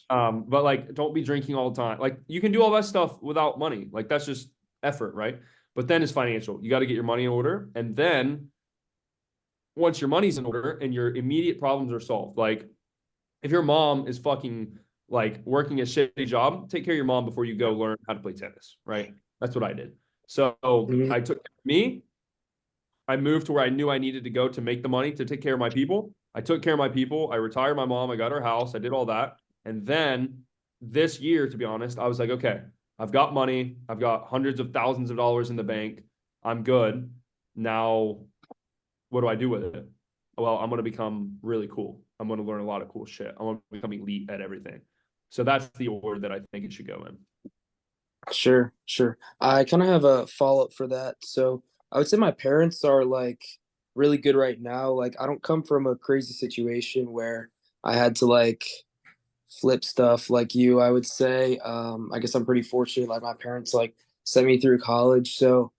But like, don't be drinking all the time. Like you can do all that stuff without money. Like that's just effort, right? But then it's financial. You got to get your money in order. And then once your money's in order and your immediate problems are solved, like if your mom is fucking like working a shitty job, take care of your mom before you go learn how to play tennis, right? That's what I did. So I took care of me. I moved to where I knew I needed to go to make the money to take care of my people. I took care of my people. I retired my mom. I got her house. I did all that. And then this year, to be honest, I was like, okay, I've got money. I've got hundreds of thousands of dollars in the bank. I'm good. Now, what do I do with it? Well, I'm going to become really cool. I'm going to learn a lot of cool shit. I'm going to become elite at everything. So that's the order that I think it should go in. Sure, sure. I kind of have a follow-up for that. So I would say my parents are like really good right now. Like I don't come from a crazy situation where I had to like flip stuff like you, I would say. I guess I'm pretty fortunate. Like my parents like sent me through college. So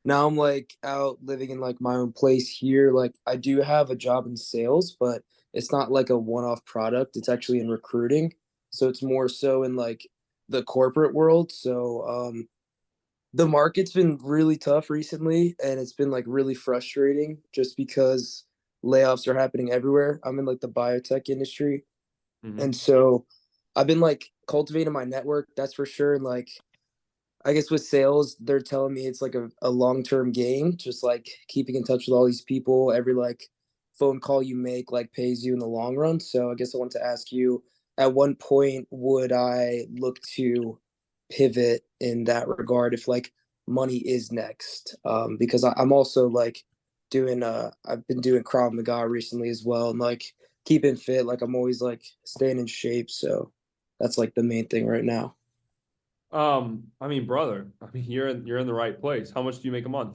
now I'm like out living in like my own place here. Like I do have a job in sales, but it's not like a one-off product. It's actually in recruiting. So it's more so in like the corporate world. So the market's been really tough recently and it's been like really frustrating just because layoffs are happening everywhere. I'm in like the biotech industry. And so I've been like cultivating my network, that's for sure. And like I guess with sales, they're telling me it's like a long-term game, just like keeping in touch with all these people. Every like phone call you make like pays you in the long run. So I guess I want to ask you, at one point would I look to pivot in that regard if like money is next? Because I'm also like doing I've been doing Krav Maga recently as well, and like keeping fit. Like I'm always like staying in shape. So that's like the main thing right now. I mean, brother, I mean, you're in the right place. How much do you make a month?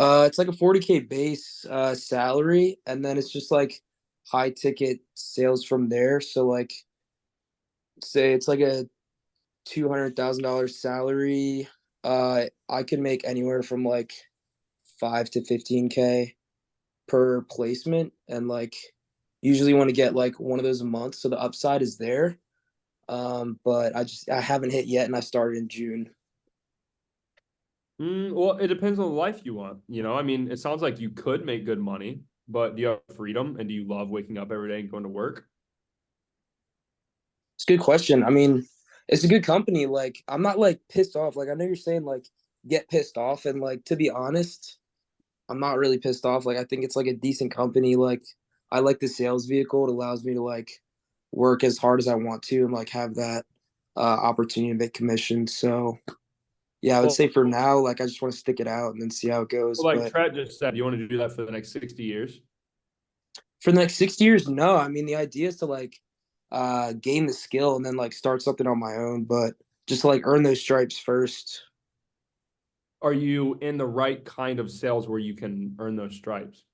It's like a 40K base salary, and then it's just like high ticket sales from there. So like say it's like a $200,000 salary. I can make anywhere from like 5 to 15K per placement, and like usually want to get like one of those a month. So the upside is there. But I haven't hit yet, and I started in June. Well, it depends on the life you want. You know, I mean, it sounds like you could make good money, but do you have freedom and do you love waking up every day and going to work? It's a good question. I mean, it's a good company. Like, I'm not like pissed off. Like, I know you're saying like get pissed off, and like to be honest, I'm not really pissed off. Like, I think it's like a decent company. Like, I like the sales vehicle. It allows me to like work as hard as I want to and like have that opportunity to make commission. So yeah, I would Well, say for now, like I just want to stick it out and then see how it goes. like But Trent just said, you want to do that for the next 60 years? for the next 6 years, no. I mean, the idea is to like gain the skill and then like start something on my own, but just to, like earn those stripes first. Are you in the right kind of sales where you can earn those stripes?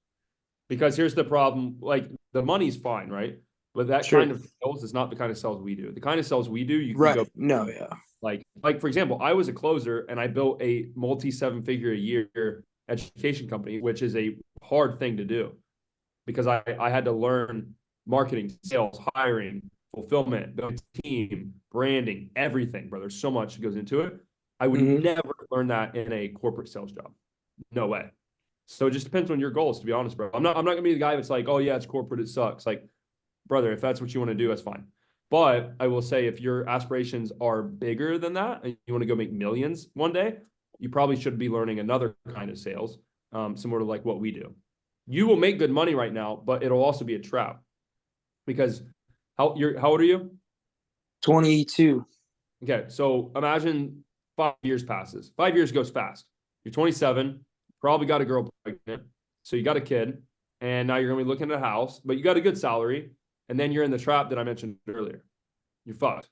Because here's the problem, like the money's fine, right? But that Sure. kind of sales is not the kind of sales we do. The kind of sales we do, you can Right. go No, yeah. like for example, I was a closer and I built a multi seven figure a year education company, which is a hard thing to do because I had to learn marketing, sales, hiring, fulfillment, building team, branding, everything, bro. There's so much that goes into it. I would never learn that in a corporate sales job. No way. So it just depends on your goals, to be honest, bro. I'm not gonna be the guy that's like, oh yeah, it's corporate, it sucks. Like, brother, if that's what you want to do, that's fine. But I will say if your aspirations are bigger than that and you want to go make millions one day, you probably should be learning another kind of sales, similar to like what we do. You will make good money right now, but it'll also be a trap because how old are you? 22. Okay, so imagine 5 years passes. 5 years goes fast. You're 27, probably got a girl pregnant, so you got a kid, and now you're gonna be looking at a house, but you got a good salary, and then you're in the trap that I mentioned earlier. You're fucked.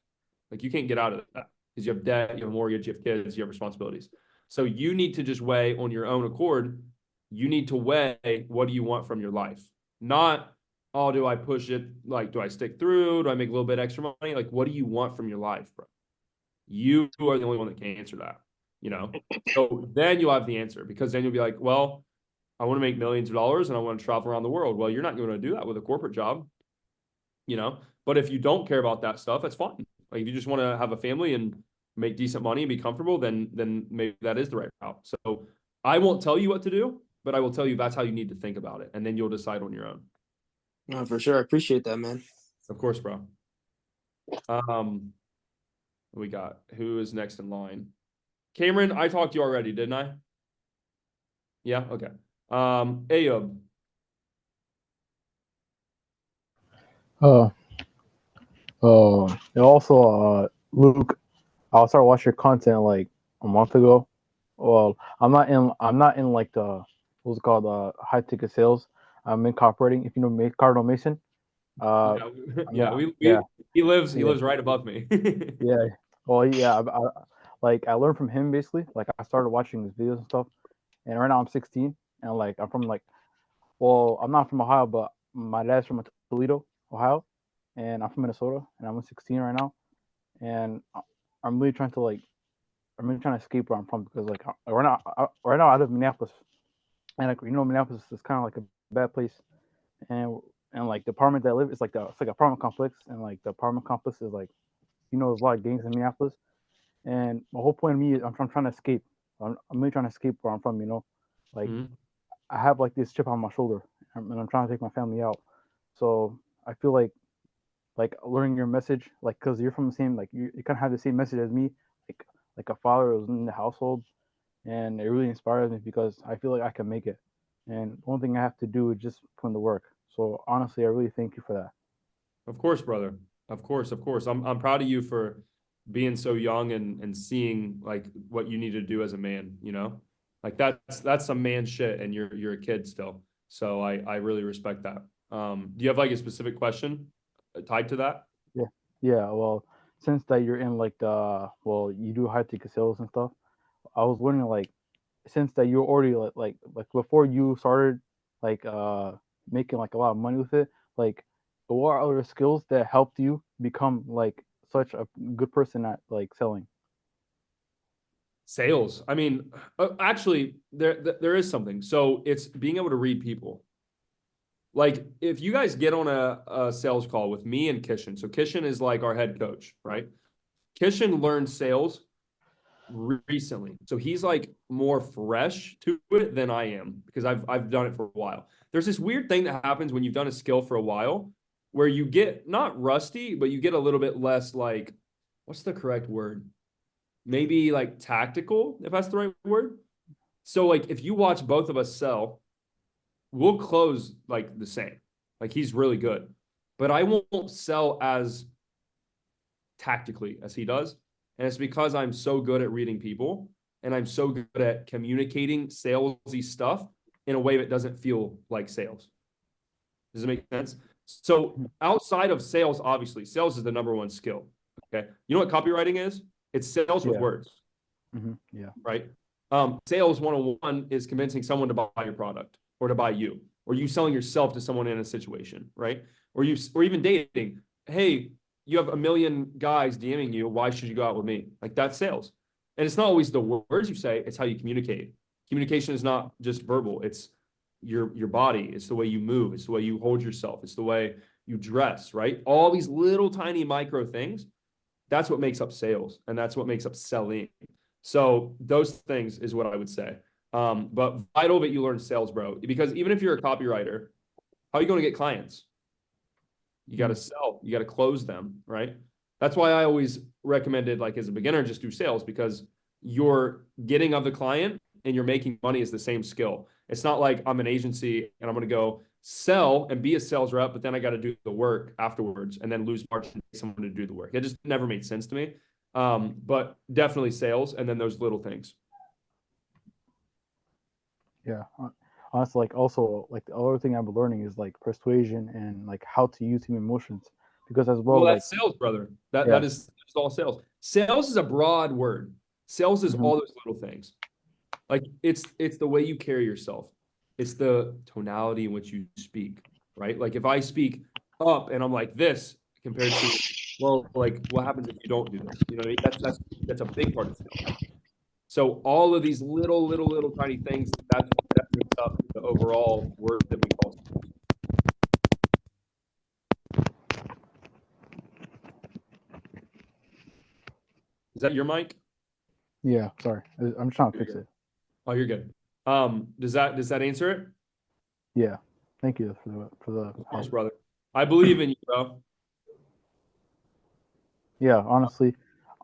Like you can't get out of that because you have debt, you have a mortgage, you have kids, you have responsibilities. So you need to just weigh on your own accord. You need to weigh what do you want from your life, not oh, do I push it? Like, do I stick through? Do I make a little bit extra money? Like, what do you want from your life, bro? You are the only one that can answer that, you know? So then you'll have the answer because then you'll be like, well, I want to make millions of dollars and I want to travel around the world. Well, you're not going to do that with a corporate job, you know? But if you don't care about that stuff, that's fine. Like if you just want to have a family and make decent money and be comfortable, then maybe that is the right route. So I won't tell you what to do, but I will tell you that's how you need to think about it. And then you'll decide on your own. No, for sure. I appreciate that, man. Of course, bro. We got who is next in line? Cameron, I talked to you already, didn't I? Yeah, okay. Ayub. And also, Luke, I started watching your content like a month ago. Well, I'm not in like the what's it called high ticket sales. I'm in operating. If you know Cardinal Mason, uh, Yeah, yeah, we yeah, he yeah, lives right above me. yeah. Well, yeah, like I learned from him basically. Like I started watching his videos and stuff. And right now I'm 16, and like I'm from like, well, I'm not from Ohio, but my dad's from Toledo, Ohio, and I'm from Minnesota, and I'm 16 right now, and I'm really trying to like, I'm really trying to escape where I'm from because like right now I live in Minneapolis, and like Minneapolis is kind of like a bad place, and like the apartment that I live is like it's like an apartment complex, and like the apartment complex is like, there's a lot of gangs in Minneapolis, and the whole point of me is I'm trying to escape. I'm really trying to escape where I'm from, like Mhm. I have like this chip on my shoulder, and I'm trying to take my family out. So I feel like learning your message, like because you're from the same, like you kind of have the same message as me, like a father who was in the household, and it really inspires me because I feel like I can make it. And the only thing I have to do is just put in the work. So honestly, I really thank you for that. Of course, brother. Of course, of course. I'm proud of you for being so young and seeing like what you need to do as a man, you know? Like that's some man shit and you're a kid still. So I really respect that. Do you have like a specific question tied to that? Yeah, yeah. Well, since that you're in like you do high ticket sales and stuff, I was wondering like since that you're already like before you started like making like a lot of money with it, like what are other skills that helped you become like such a good person at like selling? Sales. I mean, actually there is something. So it's being able to read people. Like if you guys get on a sales call with me and Kishan. So Kishan is like our head coach, right? Kishan learned sales recently. So he's like more fresh to it than I am because I've done it for a while. There's this weird thing that happens when you've done a skill for a while where you get not rusty, but you get a little bit less like what's the correct word? Maybe like tactical, if that's the right word. So like if you watch both of us sell, we'll close like the same. Like he's really good. But I won't sell as tactically as he does. And it's because I'm so good at reading people and I'm so good at communicating salesy stuff in a way that doesn't feel like sales. Does it make sense? So outside of sales, obviously, sales is the number one skill. Okay. You know what copywriting is? It's sales with Yeah. words, Yeah. right? Sales 101 is convincing someone to buy your product or to buy you, or you selling yourself to someone in a situation, right? Or even dating. Hey, you have a million guys DMing you. Why should you go out with me? Like that's sales. And it's not always the words you say, it's how you communicate. Communication is not just verbal. It's your body. It's the way you move. It's the way you hold yourself. It's the way you dress, right? All these little tiny micro things. That's what makes up sales. And that's what makes up selling. So those things is what I would say. But vital that you learn sales, bro, because even if you're a copywriter, how are you going to get clients? You got to sell, you got to close them, right? That's why I always recommended, like as a beginner, just do sales because you're getting of the client and you're making money is the same skill. It's not like I'm an agency and I'm going to go sell and be a sales rep, but then I got to do the work afterwards and then lose margin to someone to do the work. It just never made sense to me. But definitely sales and then those little things. Yeah. Honestly, like also like the other thing I'm learning is like persuasion and like how to use human emotions because as well Well, like that's sales, brother. That yeah. that is just all sales. Sales is a broad word. Sales is Mhm. all those little things. Like it's the way you carry yourself. It's the tonality in which you speak, right? Like if I speak up and I'm like this compared to, well, like what happens if you don't do this? You know what I mean? That's a big part of sales. So all of these little tiny things that makes up the overall word that we call sales. Is that your mic? Yeah, sorry. I'm just trying to fix it. Oh, you're good. Does that answer it? Yeah. Thank you for the Of course, help. brother. I believe in you, bro. Yeah, honestly,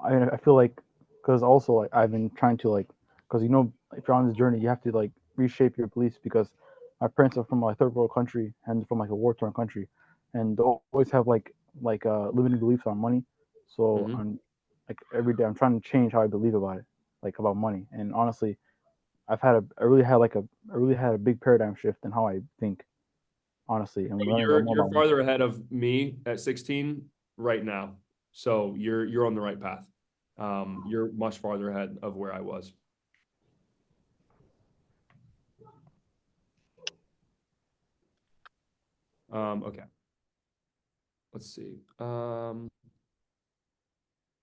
I feel like because also like I've been trying to like because if you're on this journey you have to like reshape your beliefs because my parents are from a third world country and from like a war torn country and they always have like like limiting beliefs on money. So Mhm. I'm like every day I'm trying to change how I believe about it, like about money. And honestly, I really had a big paradigm shift in how I think. Honestly, and learning more You're about money. farther ahead of me at 16 right now. So you're on the right path. You're much farther ahead of where I was. Okay. Let's see.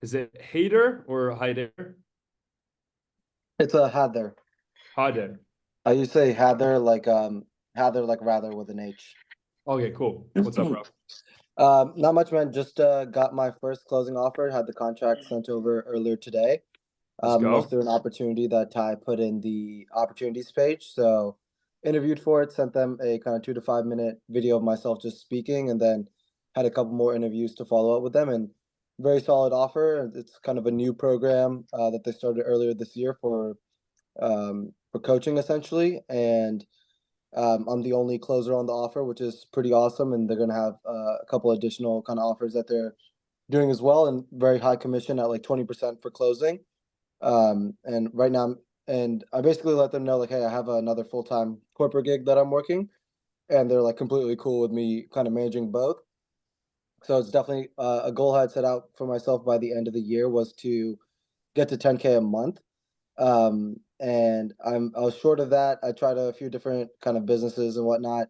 Is it Hader or Hyder? It's a Heather. Hyder. You say Heather Heather like rather with an H. Okay, cool. What's up, bro? Not much, man. Just got my first closing offer. Had the contract sent over earlier today. Let's Most go. through an opportunity that Ty put in the opportunities page. So interviewed for it, sent them a kind of 2 to 5 minute video of myself just speaking, and then had a couple more interviews to follow up with them. And very solid offer. It's kind of a new program that they started earlier this year for coaching essentially, and I'm the only closer on the offer, which is pretty awesome. And they're gonna have a couple additional kind of offers that they're doing as well, and very high commission at like 20% for closing. And right now, and I basically let them know like, hey, I have another full time corporate gig that I'm working, and they're like completely cool with me kind of managing both. So it's definitely a goal I had set out for myself by the end of the year was to get to 10K a month. And I was short of that. I tried a few different kind of businesses and whatnot.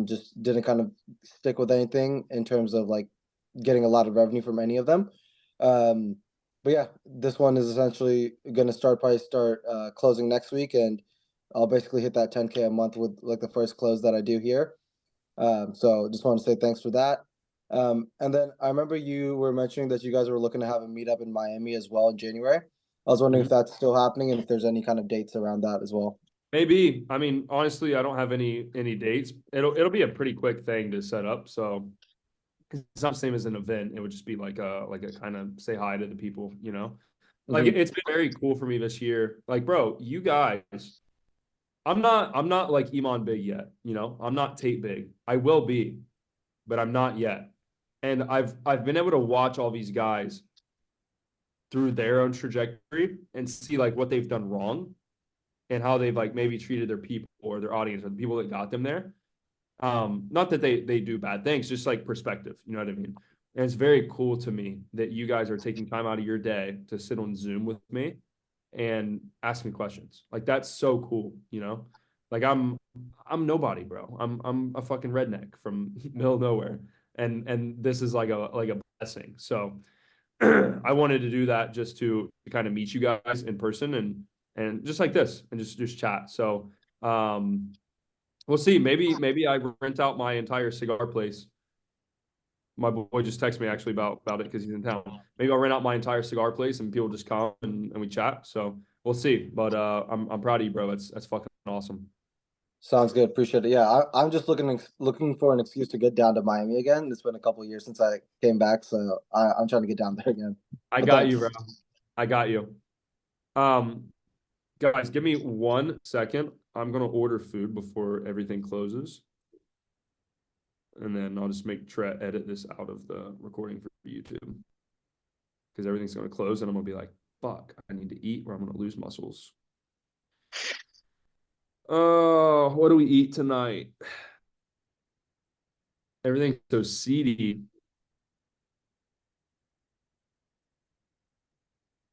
Just didn't kind of stick with anything in terms of like getting a lot of revenue from any of them. Um, but yeah, this one is essentially going to probably start closing next week, and I'll basically hit that 10K a month with like the first close that I do here. So just want to say thanks for that. And then I remember you were mentioning that you guys were looking to have a meetup in Miami as well in January. I was wondering if that's still happening and if there's any kind of dates around that as well. Maybe. I mean, honestly, I don't have any dates. It'll be a pretty quick thing to set up. So it's not the same as an event. It would just be like a kind of say hi to the people, you know? Like Mhm. it's been very cool for me this year. Like, bro, you guys, I'm not like Iman big yet, you know? I'm not Tate big. I will be, but I'm not yet. And I've been able to watch all these guys through their own trajectory and see like what they've done wrong and how they've like maybe treated their people or their audience or the people that got them there. Not that they do bad things, just like perspective, you know what I mean? And it's very cool to me that you guys are taking time out of your day to sit on Zoom with me and ask me questions. Like that's so cool, you know? Like I'm nobody, bro. I'm a fucking redneck from middle of nowhere. And this is like a blessing. So I wanted to do that just to kind of meet you guys in person and just like this and just chat. So we'll see. Maybe I rent out my entire cigar place. My boy just texted me actually about it because he's in town. Maybe I'll rent out my entire cigar place and people just come and we chat. So we'll see. But I'm proud of you, bro. That's fucking awesome. Sounds good. Appreciate it. Yeah, I'm just looking for an excuse to get down to Miami again. It's been a couple of years since I came back, so I'm trying to get down there again. I But got you, thanks. bro. I got you. Guys, give me 1 second. I'm gonna order food before everything closes. And then I'll just make try edit this out of the recording for YouTube. Because everything's gonna close and I'm gonna be like, fuck, I need to eat or I'm gonna lose muscles. Oh, what do we eat tonight? Everything's so seedy.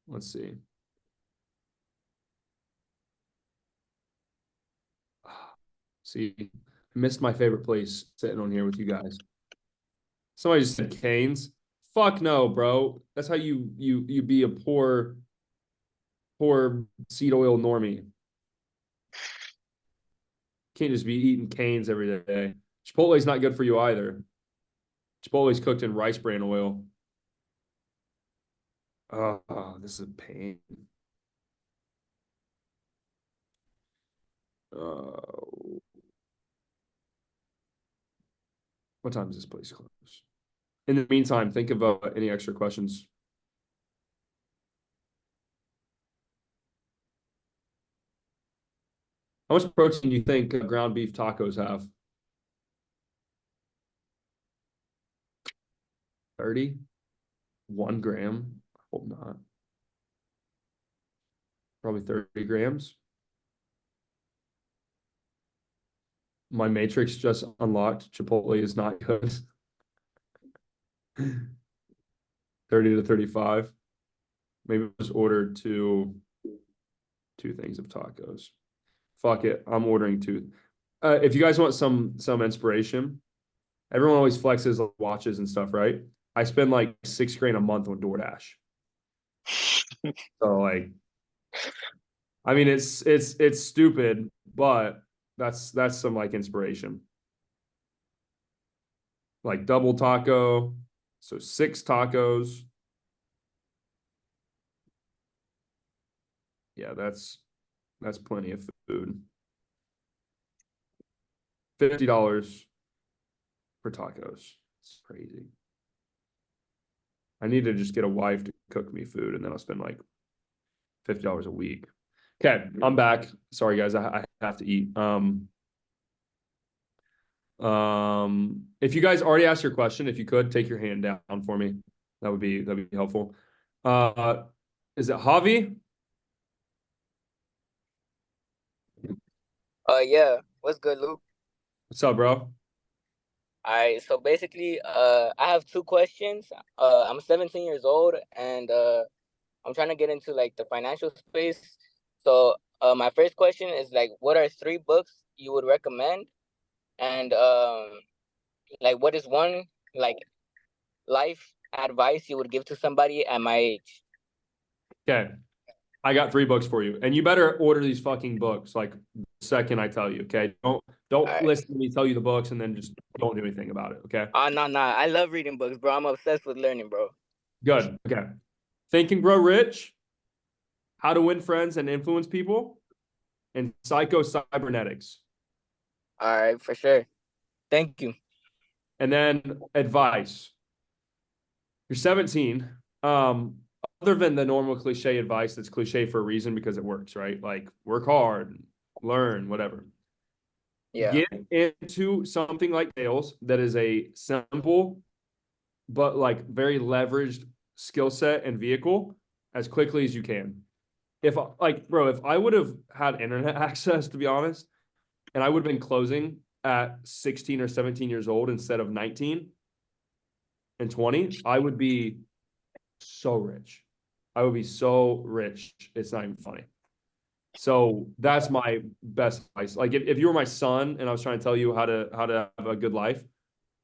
Let's see. See, I missed my favorite place sitting on here with you guys. Somebody just said Canes. Fuck no, bro. That's how you be a poor seed oil normie. Can't just be eating Canes every day. Chipotle's not good for you either. Chipotle's cooked in rice bran oil. Oh, this is a pain. What time does this place close? In the meantime, think of any extra questions. How much protein do you think ground beef tacos have? 31 gram. Hope not. Probably 30 grams. My matrix just unlocked. Chipotle is not good. 30 to 35. Maybe I'll just order two things of tacos. Fuck it. I'm ordering two. If you guys want some inspiration, everyone always flexes watches and stuff, right? I spend like $6,000 a month on DoorDash. So like, I mean, it's stupid, but that's some like inspiration. Like double taco, so 6 tacos. Yeah, that's plenty of food. $50 for tacos. It's crazy. I need to just get a wife to cook me food, and then I'll spend like $50 a week. Okay, I'm back. Sorry guys, I have to eat. If you guys already asked your question, if you could take your hand down for me, that'd be helpful. Is it Javi? Yeah. What's good, Luke? What's up, bro? All right. So basically, I have 2 questions. I'm 17 years old, and I'm trying to get into like the financial space. So, my first question is like, what are 3 books you would recommend? And like, what is one like life advice you would give to somebody at my age? Okay. I got 3 books for you, and you better order these fucking books like the second I tell you. Okay, don't right. listen to me tell you the books and then just don't do anything about it. Okay. No, I love reading books, bro. I'm obsessed with learning, bro. Good. Okay. Think and Grow Rich, How to Win Friends and Influence People, and Psycho Cybernetics. All right, for sure. Thank you. And then advice. You're 17. Other than the normal cliche advice that's cliche for a reason because it works, right? Like work hard, learn, whatever. Yeah. Get into something like sales that is a simple but like very leveraged skill set and vehicle as quickly as you can. If I would have had internet access, to be honest, and I would have been closing at 16 or 17 years old instead of 19 and 20, I would be so rich. I would be so rich. It's not even funny. So that's my best advice. Like if you were my son and I was trying to tell you how to have a good life,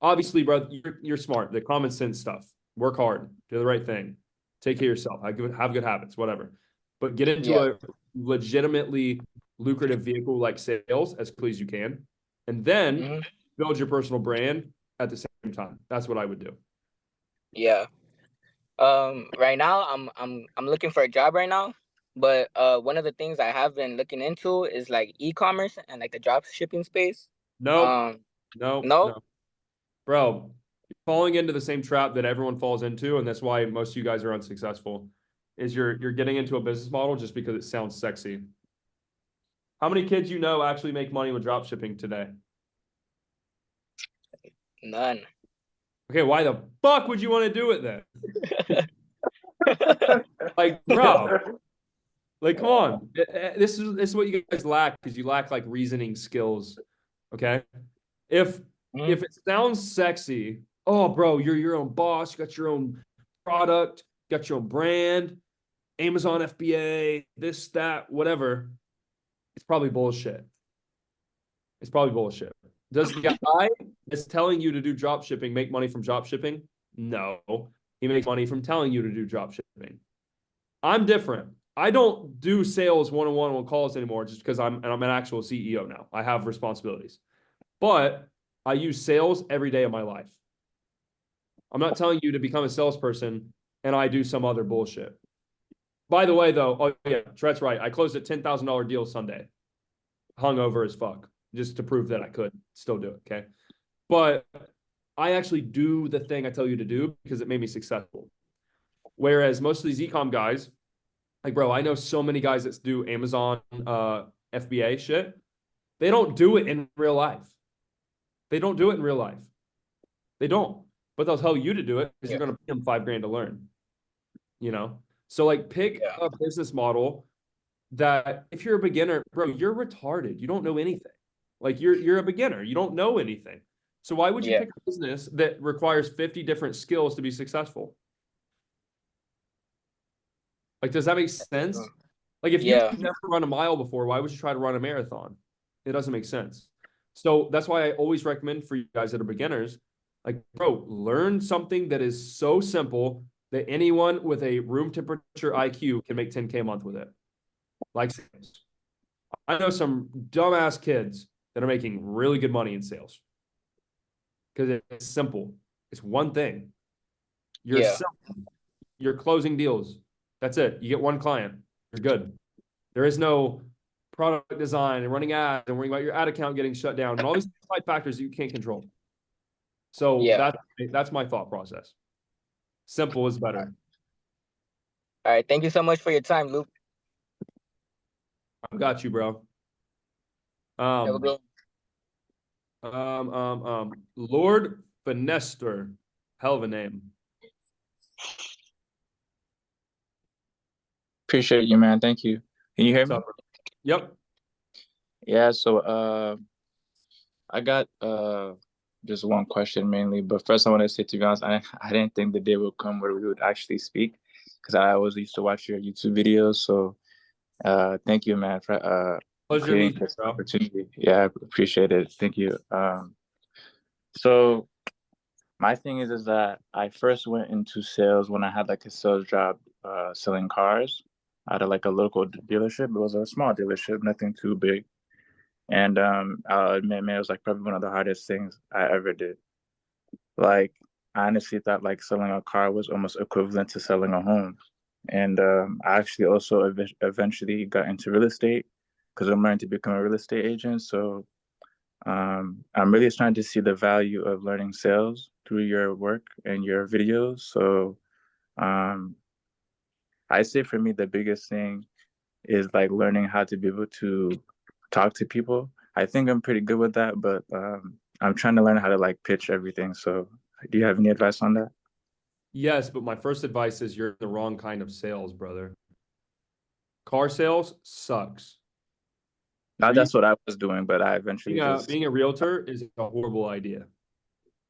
obviously, bro, you're smart. The common sense stuff. Work hard. Do the right thing. Take care of yourself. Have good habits, whatever. But get into a legitimately lucrative vehicle like sales as quickly as you can. And then build your personal brand at the same time. That's what I would do. Yeah. Right now I'm looking for a job right now, but one of the things I have been looking into is like e-commerce and like the drop shipping space. No. No. Bro, you're falling into the same trap that everyone falls into, and that's why most of you guys are unsuccessful. Is you're getting into a business model just because it sounds sexy. How many kids you know actually make money with drop shipping today? None. Okay, why the fuck would you want to do it then? Like, bro, like, come on. This is what you guys lack because you lack like reasoning skills. Okay, if it sounds sexy, oh, bro, you're your own boss. You got your own product, got your own brand, Amazon FBA, this, that, whatever. It's probably bullshit. It's probably bullshit. Does the guy that's telling you to do drop shipping make money from drop shipping? No. He makes money from telling you to do drop shipping. I'm different. I don't do sales one-on-one on calls anymore just because I'm an actual CEO now. I have responsibilities. But I use sales every day of my life. I'm not telling you to become a salesperson and I do some other bullshit. By the way, though, oh yeah, Trett's right. I closed a $10,000 deal Sunday. Hungover as fuck. Just to prove that I could still do it, okay? But I actually do the thing I tell you to do because it made me successful. Whereas most of these e-com guys, like, bro, I know so many guys that do Amazon FBA shit. They don't do it in real life. They don't do it in real life. They don't. but they'll tell you to do it because Yeah. you're going to pay them $5,000 to learn. You know, so like pick Yeah. a business model that if you're a beginner, bro, you're retarded. You don't know anything. Like you're a beginner. You don't know anything. So why would you Yeah. pick a business that requires 50 different skills to be successful? Like, does that make sense? Mm. Like, if Yeah. you've never run a mile before, why would you try to run a marathon? It doesn't make sense. So that's why I always recommend for you guys that are beginners, like, bro, learn something that is so simple that anyone with a room temperature IQ can make 10K a month with it. Like sales. I know some dumbass kids that are making really good money in sales because it's simple. It's one thing. You're Yeah. selling. You're closing deals. That's it. You get one client. You're good. There is no product design and running ads and worrying about your ad account getting shut down and all these side factors that you can't control. So Yeah. that's my thought process. Simple is better. All right. Thank you so much for your time, Luke. I got you, bro. Have a good Lord Finester. Hell of a name. Appreciate you, man. Thank you. Can you hear What's me? up, bro? Yep. Yeah, so I got just one question mainly, but first I want to say, to be honest, I didn't think the day would come where we would actually speak, because I always used to watch your YouTube videos. So thank you, man, for Pleasure creating meeting you, this bro. opportunity. Yeah, I appreciate it. Thank you. So my thing is that I first went into sales when I had like a sales job selling cars at like a local dealership. It was a small dealership, nothing too big. And I'll admit, man, it was like probably one of the hardest things I ever did. Like, I honestly thought like selling a car was almost equivalent to selling a home. And I actually also eventually got into real estate because I'm learning to become a real estate agent. So I'm really trying to see the value of learning sales through your work and your videos. So I say for me, the biggest thing is like learning how to be able to talk to people. I think I'm pretty good with that, but I'm trying to learn how to like pitch everything. So do you have any advice on that? Yes, but my first advice is you're in the wrong kind of sales, brother. Car sales sucks. Now that's what I was doing, but I eventually Being a realtor is a horrible idea.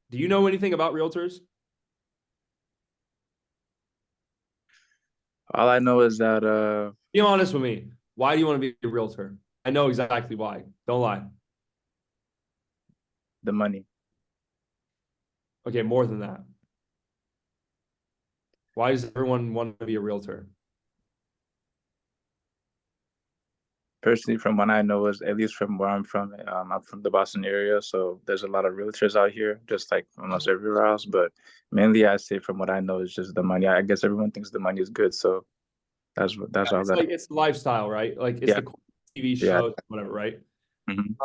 Do you know anything about realtors? all I know is that Be honest with me. Why do you want to be a realtor? I know exactly why. Don't lie. the money. Okay, more than that. Why does everyone want to be a realtor? Personally, from what I know, is at least from where I'm from the Boston area, so there's a lot of realtors out here, just like almost everywhere else. But mainly, I say from what I know is just the money. I guess everyone thinks the money is good, so that's all It's that. like it's the lifestyle, right? Like it's Yeah. the TV Yeah. shows, whatever, right? Mhm.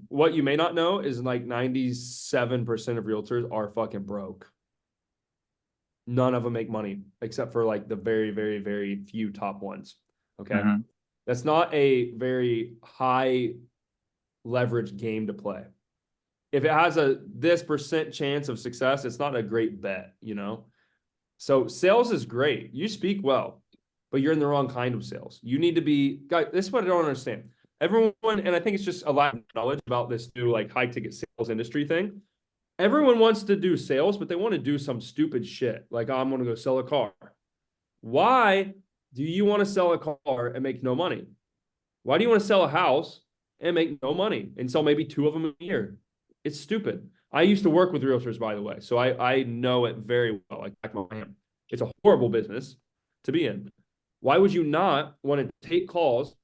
What you may not know is like 97% of realtors are fucking broke. None of them make money except for like the very, very, very few top ones. Okay. Mhm. That's not a very high leverage game to play. If it has this percent chance of success, it's not a great bet, you know? So sales is great. You speak well, but you're in the wrong kind of sales. You need to be, guys, this is what I don't understand. Everyone, and I think it's just a lack of knowledge about this new like high ticket sales industry thing. Everyone wants to do sales, but they want to do some stupid shit. Like, I'm going to go sell a car. Why do you want to sell a car and make no money? Why do you want to sell a house and make no money and sell maybe 2 of them a year? It's stupid. I used to work with realtors, by the way, so I know it very well. Like back of my hand. It's a horrible business to be in. Why would you not want to take calls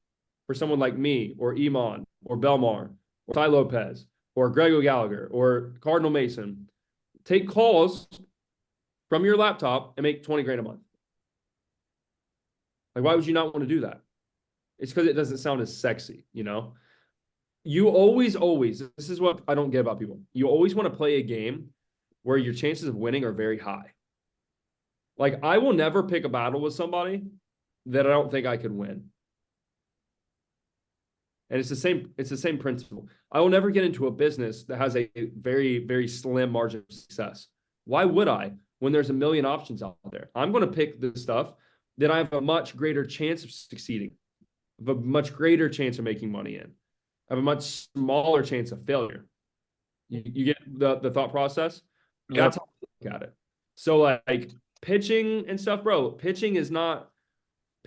for someone like me or Iman or Belmar or Ty Lopez or Greg Gallagher or Cardinal Mason? Take calls from your laptop and make 20 grand a month. Like, why would you not want to do that? It's because it doesn't sound as sexy, you know? You always, this is what I don't get about people. You always want to play a game where your chances of winning are very high. Like, I will never pick a battle with somebody that I don't think I could win. And it's the same principle. I will never get into a business that has a very, very slim margin of success. Why would I when there's a million options out there? I'm going to pick the stuff that I have a much greater chance of succeeding, of a much greater chance of making money in, have a much smaller chance of failure. You get the thought process? That's how I look at it. So like pitching and stuff, bro, pitching is not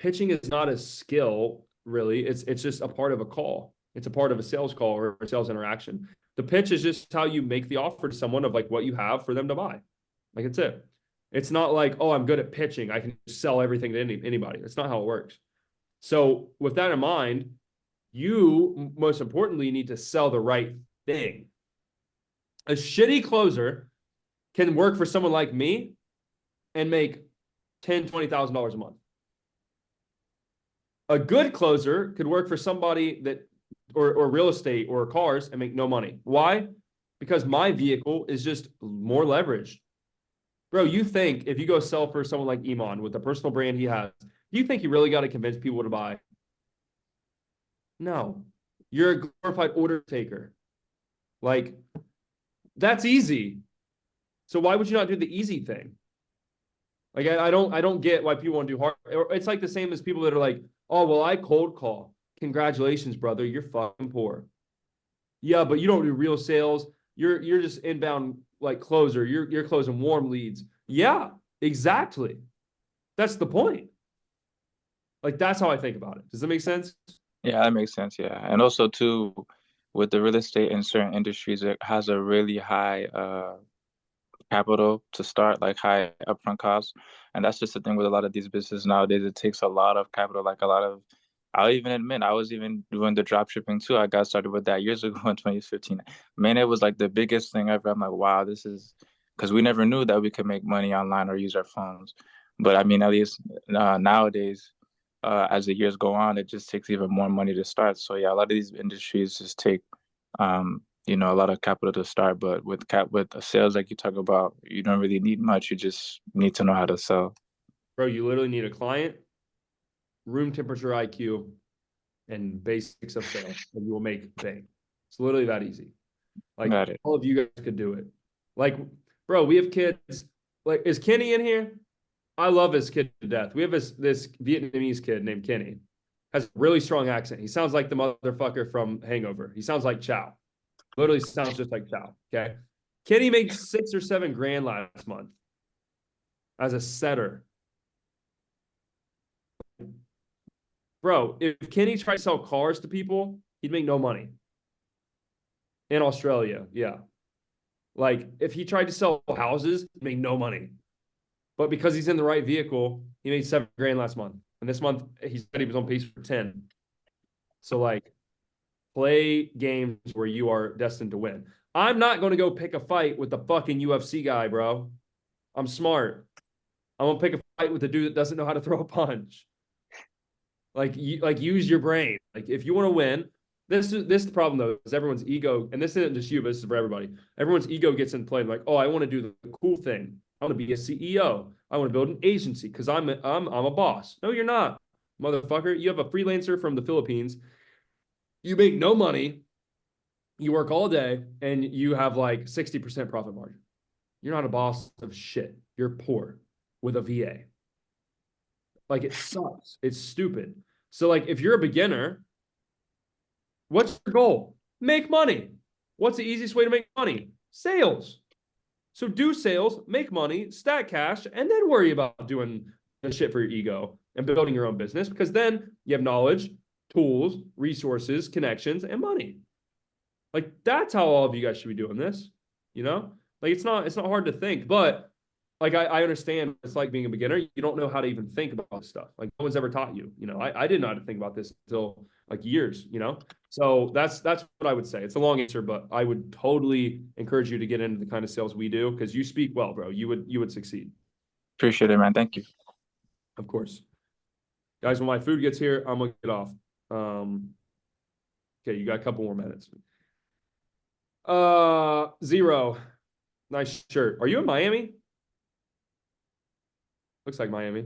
a skill, really. It's just a part of a call. It's a part of a sales call or a sales interaction. The pitch is just how you make the offer to someone of like what you have for them to buy. Like it's it. It's not like, oh, I'm good at pitching, I can sell everything to anybody. That's not how it works. So with that in mind, you most importantly need to sell the right thing. A shitty closer can work for someone like me and make $10,000, $20,000 a month. A good closer could work for somebody that, or real estate or cars and make no money. Why? Because my vehicle is just more leveraged. Bro, you think if you go sell for someone like Iman with the personal brand he has, you think you really got to convince people to buy? No. You're a glorified order taker. Like, that's easy. So why would you not do the easy thing? Like, I don't get why people want to do hard. It's like the same as people that are like, oh, well, I cold call. Congratulations, brother. You're fucking poor. Yeah, but you don't do real sales. You're just inbound like closer. You're closing warm leads. Yeah, exactly. That's the point. Like, that's how I think about it. Does that make sense? Yeah, that makes sense. Yeah. And also too, with the real estate in certain industries, it has a really high capital to start, like high upfront costs. And that's just the thing with a lot of these businesses nowadays. It takes a lot of capital, like a lot of, I'll even admit, I was even doing the drop shipping too. I got started with that years ago in 2015. Man, it was like the biggest thing ever. I'm like, wow, this is, because we never knew that we could make money online or use our phones. But I mean, at least nowadays, as the years go on, it just takes even more money to start. So yeah, a lot of these industries just take, a lot of capital to start. But with sales, like you talk about, you don't really need much. You just need to know how to sell. Bro, you literally need a client, room temperature IQ, and basics of sales, and you will make bank. It's literally that easy. Like, all of you guys could do it. Like, bro, we have kids. Like, is Kenny in here? I love his kid to death. We have this Vietnamese kid named Kenny. Has a really strong accent. He sounds like the motherfucker from Hangover. He sounds like Chow. Literally sounds just like Chow. Okay. Kenny made $6 or $7 grand last month as a setter. Bro, if Kenny tried to sell cars to people, he'd make no money. In Australia, yeah. Like, if he tried to sell houses, he'd make no money. But because he's in the right vehicle, he made $7 grand last month. And this month, he said he was on pace for 10. So, like, play games where you are destined to win. I'm not going to go pick a fight with the fucking UFC guy, bro. I'm smart. I'm going to pick a fight with the dude that doesn't know how to throw a punch. Like, use your brain. Like, if you want to win, this is the problem, though, is everyone's ego, and this isn't just you, but this is for everybody. Everyone's ego gets in play. Like, oh, I want to do the cool thing. I want to be a CEO. I want to build an agency because I'm a boss. No, you're not, motherfucker. You have a freelancer from the Philippines. You make no money. You work all day, and you have like 60% profit margin. You're not a boss of shit. You're poor with a VA. Like, it sucks. It's stupid. So, like, if you're a beginner, what's your goal? Make money. What's the easiest way to make money? Sales. So do sales, make money, stack cash, and then worry about doing the shit for your ego and building your own business, because then you have knowledge, tools, resources, connections, and money. Like, that's how all of you guys should be doing this, you know? Like, it's not hard to think, but like, I understand what it's like being a beginner. You don't know how to even think about this stuff. Like, no one's ever taught you, you know? I didn't know how to think about this until like years, you know? So that's what I would say. It's a long answer, but I would totally encourage you to get into the kind of sales we do, because you speak well, bro. You would succeed. Appreciate it, man. Thank you. Of course. Guys, when my food gets here, I'm gonna get off. Okay, you got a couple more minutes. Zero. Nice shirt. Are you in Miami? Looks like Miami.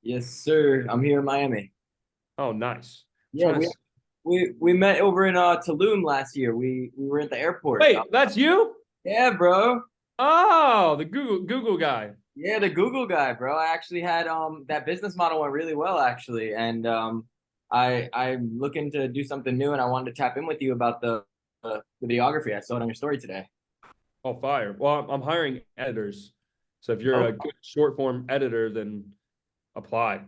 Yes, sir. I'm here in Miami. Oh, nice. Yeah, We met over in Tulum last year. We were at the airport. Wait, that's you? Yeah, bro. Oh, the Google guy. Yeah, the Google guy, bro. I actually had that business model went really well actually, and I'm looking to do something new, and I wanted to tap in with you about the videography. I saw it on your story today. Oh, fire. Well, I'm hiring editors. So if you're a good short form editor, then apply.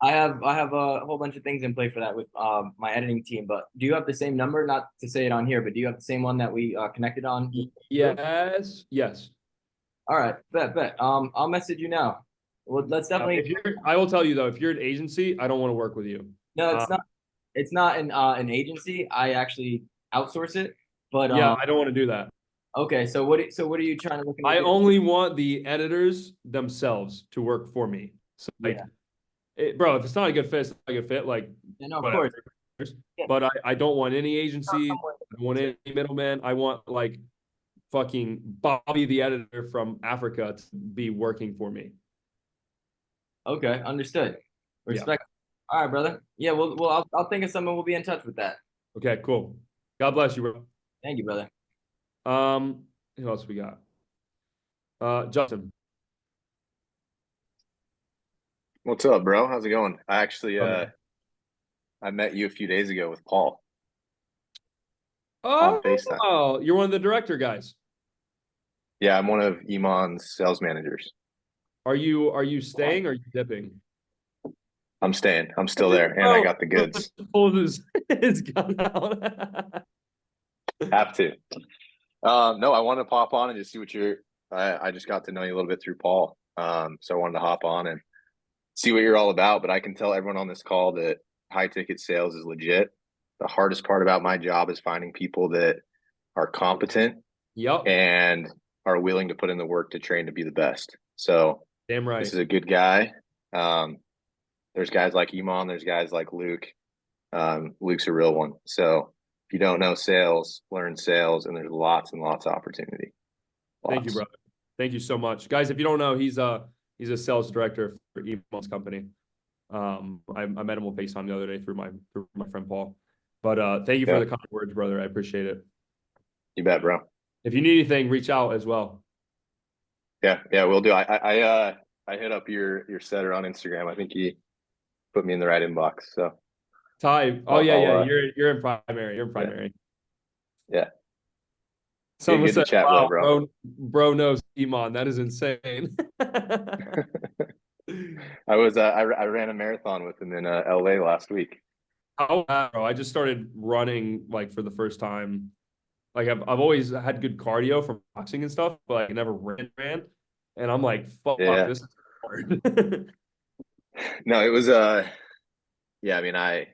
I have a whole bunch of things in play for that with my editing team. But do you have the same number? Not to say it on here, but do you have the same one that we connected on? Yes. Yes. All right, bet. I'll message you now. Well, let's definitely. I will tell you though, if you're an agency, I don't want to work with you. No, it's not. It's not an agency. I actually outsource it. But yeah, I don't want to do that. Okay, so what are you trying to look at? I only want the editors themselves to work for me. So like, bro, if it's not a good fit, it's not a good fit. Like, of course. But I don't want any agency. I don't want any middleman. I want like fucking Bobby, the editor from Africa, to be working for me. Okay, understood. Respect. All right, brother. Yeah, well, I'll think of someone. We'll be in touch with that. Okay, cool. God bless you, bro. Thank you, brother. Who else we got? Justin. What's up, bro? How's it going? I actually I met you a few days ago with Paul. On FaceTime. Oh, you're one of the director guys. Yeah, I'm one of Iman's sales managers. Are you staying or are you dipping? I'm staying. I'm still there, and I got the goods. Pull his gun out. Have to. No, I wanted to pop on and just see what I just got to know you a little bit through Paul. So I wanted to hop on and see what you're all about. But I can tell everyone on this call that high ticket sales is legit. The hardest part about my job is finding people that are competent and are willing to put in the work to train to be the best. So damn right. This is a good guy. There's guys like Iman, there's guys like Luke. Luke's a real one. So if you don't know sales, learn sales, and there's lots and lots of opportunity. Thank you, brother. Thank you so much. Guys, if you don't know, he's a sales director for Iman's company. I met him on FaceTime the other day through my friend Paul. But thank you for the kind words, brother. I appreciate it. You bet, bro. If you need anything, reach out as well. Yeah, we'll do. I hit up your setter on Instagram. I think he put me in the right inbox. So Ty. Oh yeah. You're in primary. You're in primary. Yeah. Someone said, chat, wow, bro knows Iman. That is insane. I ran a marathon with him in LA last week. Oh wow, bro. I just started running like for the first time. Like I've always had good cardio from boxing and stuff, but I never ran. And I'm like, fuck, this is hard. No, it was I mean, I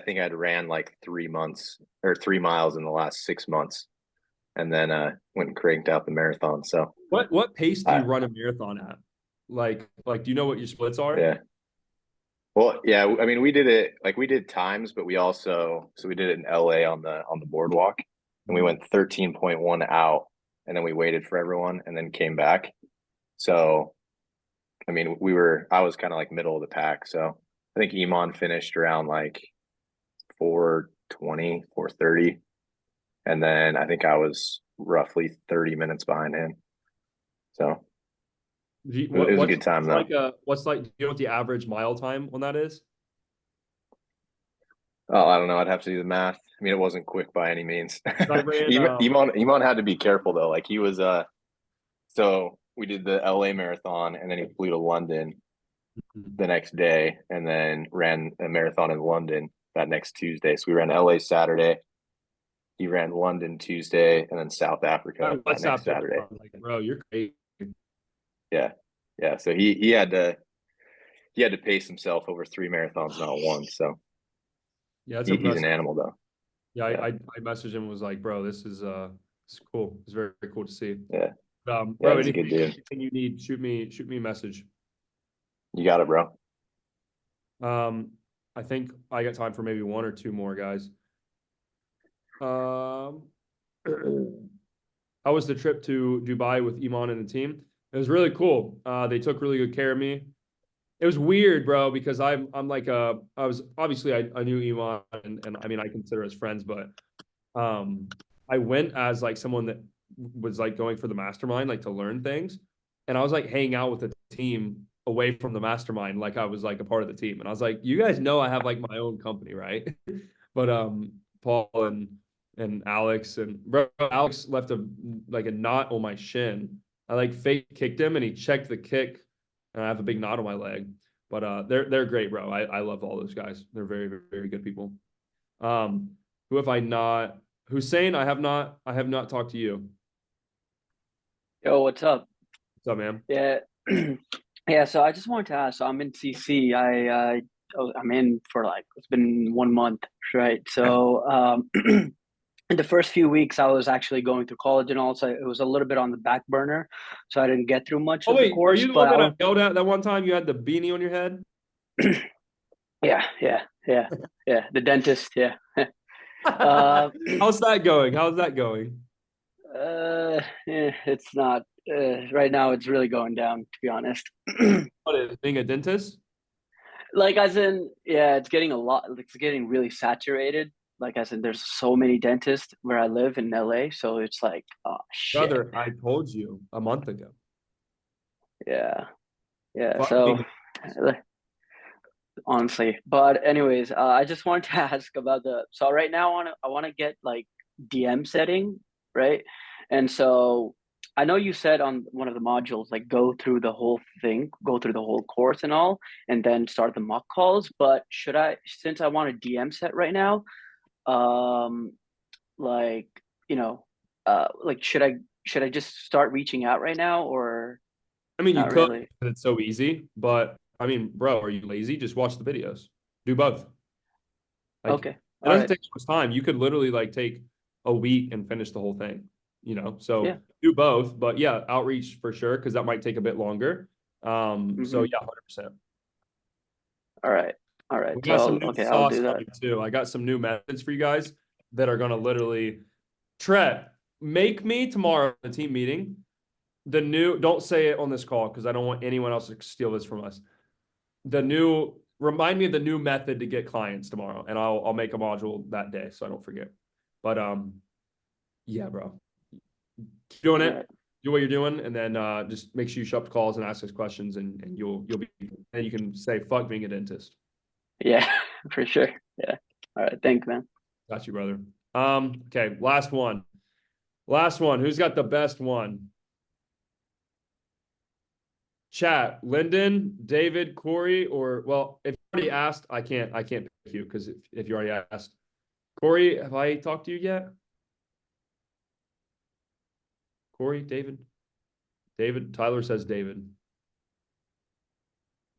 think I'd ran like 3 months or 3 miles in the last 6 months, and then went and cranked out the marathon. So what pace do you run a marathon at? Like do you know what your splits are? Yeah. Well, yeah, I mean, we did times, but we did it in LA on the boardwalk, and we went 13.1 out, and then we waited for everyone and then came back. So, I mean, I was kind of like middle of the pack. So I think Iman finished around like 4:20, 4:30. And then I think I was roughly 30 minutes behind him. So it was a good time though. Do you know what the average mile time on that is? Oh, I don't know. I'd have to do the math. I mean, it wasn't quick by any means. Ran, Iman had to be careful though. Like he was, so we did the LA marathon and then he flew to London the next day and then ran a marathon in London that next Tuesday. So we ran LA Saturday. He ran London Tuesday and then South Africa that next Saturday. Like, bro, you're crazy. Yeah. So he had to pace himself over 3 marathons, not 1. So yeah, he's an animal though. Yeah, I messaged him and was like, bro, this is it's cool. It's very, very cool to see. Yeah. Bro, he's a good dude. Anything you need, shoot me a message. You got it, bro. I think I got time for maybe 1 or 2 more guys. How was the trip to Dubai with Iman and the team? It was really cool. They took really good care of me. it was weird, bro, because I'm like I was obviously I knew Iman and I mean I consider us friends, but I went as like someone that was like going for the mastermind, like to learn things. And I was like hanging out with the team away from the mastermind, like I was like a part of the team. And I was like, you guys know I have like my own company, right? But Paul and Alex and bro, Alex left a knot on my shin. I like fake kicked him and he checked the kick and I have a big knot on my leg. But they're great, bro. I love all those guys. They're very, very, very good people. Who have I not? Hussein, I have not talked to you. Yo, what's up? What's up, man? Yeah, yeah. So I just wanted to ask. So I'm in CC. I'm in for like it's been 1 month, right? So in the first few weeks, I was actually going through college and all, so it was a little bit on the back burner, so I didn't get through much Oh of the wait, are course. you the But one that I yelled at that one time? You had the beanie on your head. yeah, the dentist, yeah. How's that going? How's that going? It's not right now. It's really going down, to be honest. What is being a dentist? Like as in, yeah, it's getting really saturated. Like as in, there's so many dentists where I live in LA, so it's like, oh shit. Brother, I told you a month ago. Yeah. Fuck So me. honestly, but anyways, I just wanted to ask about so right now I want to get like DM setting, right? And so I know you said on one of the modules, like go through the whole thing, go through the whole course and all, and then start the mock calls. But since I want a DM set right now, like, like should I just start reaching out right now or I mean, you not could. really? It's so easy, but I mean, bro, are you lazy? Just watch the videos. Do both. Like, Okay. it All doesn't right. take much time. You could literally like take a week and finish the whole thing. So Yeah. do both. But yeah, outreach for sure because that might take a bit longer. So Mhm. yeah, 100%. All right. We got some new Okay, I'll sauce do that. coming too. I got some new methods for you guys that are gonna literally Tret, make me tomorrow in the team meeting. Don't say it on this call because I don't want anyone else to steal this from us. Remind me of the new method to get clients tomorrow, and I'll make a module that day so I don't forget. But yeah, bro, keep doing it. Alright. Do what you're doing, and then just make sure you show up to calls and ask us questions, and you'll be, and you can say fuck being a dentist. Yeah, for sure. Yeah. All right. Thanks, man. Got you, brother. Okay, last one. Who's got the best one? Chat, Lyndon, David, Corey, or well, if you already asked, I can't pick you because if you already asked. Corey, have I talked to you yet? Corey, David? Tyler says David.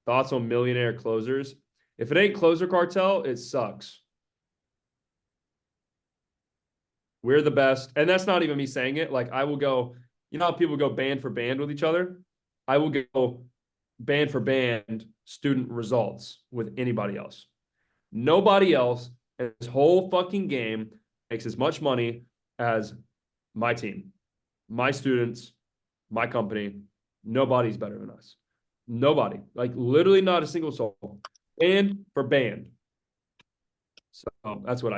Thoughts on millionaire closers? If it ain't Closer Cartel, it sucks. We're the best. And that's not even me saying it. Like I will go, you know how people go band for band with each other? I will go band for band student results with anybody else. Nobody else in this whole fucking game makes as much money as my team, my students, my company. Nobody's better than us. Nobody. Like literally not a single soul. Band for band. So that's what I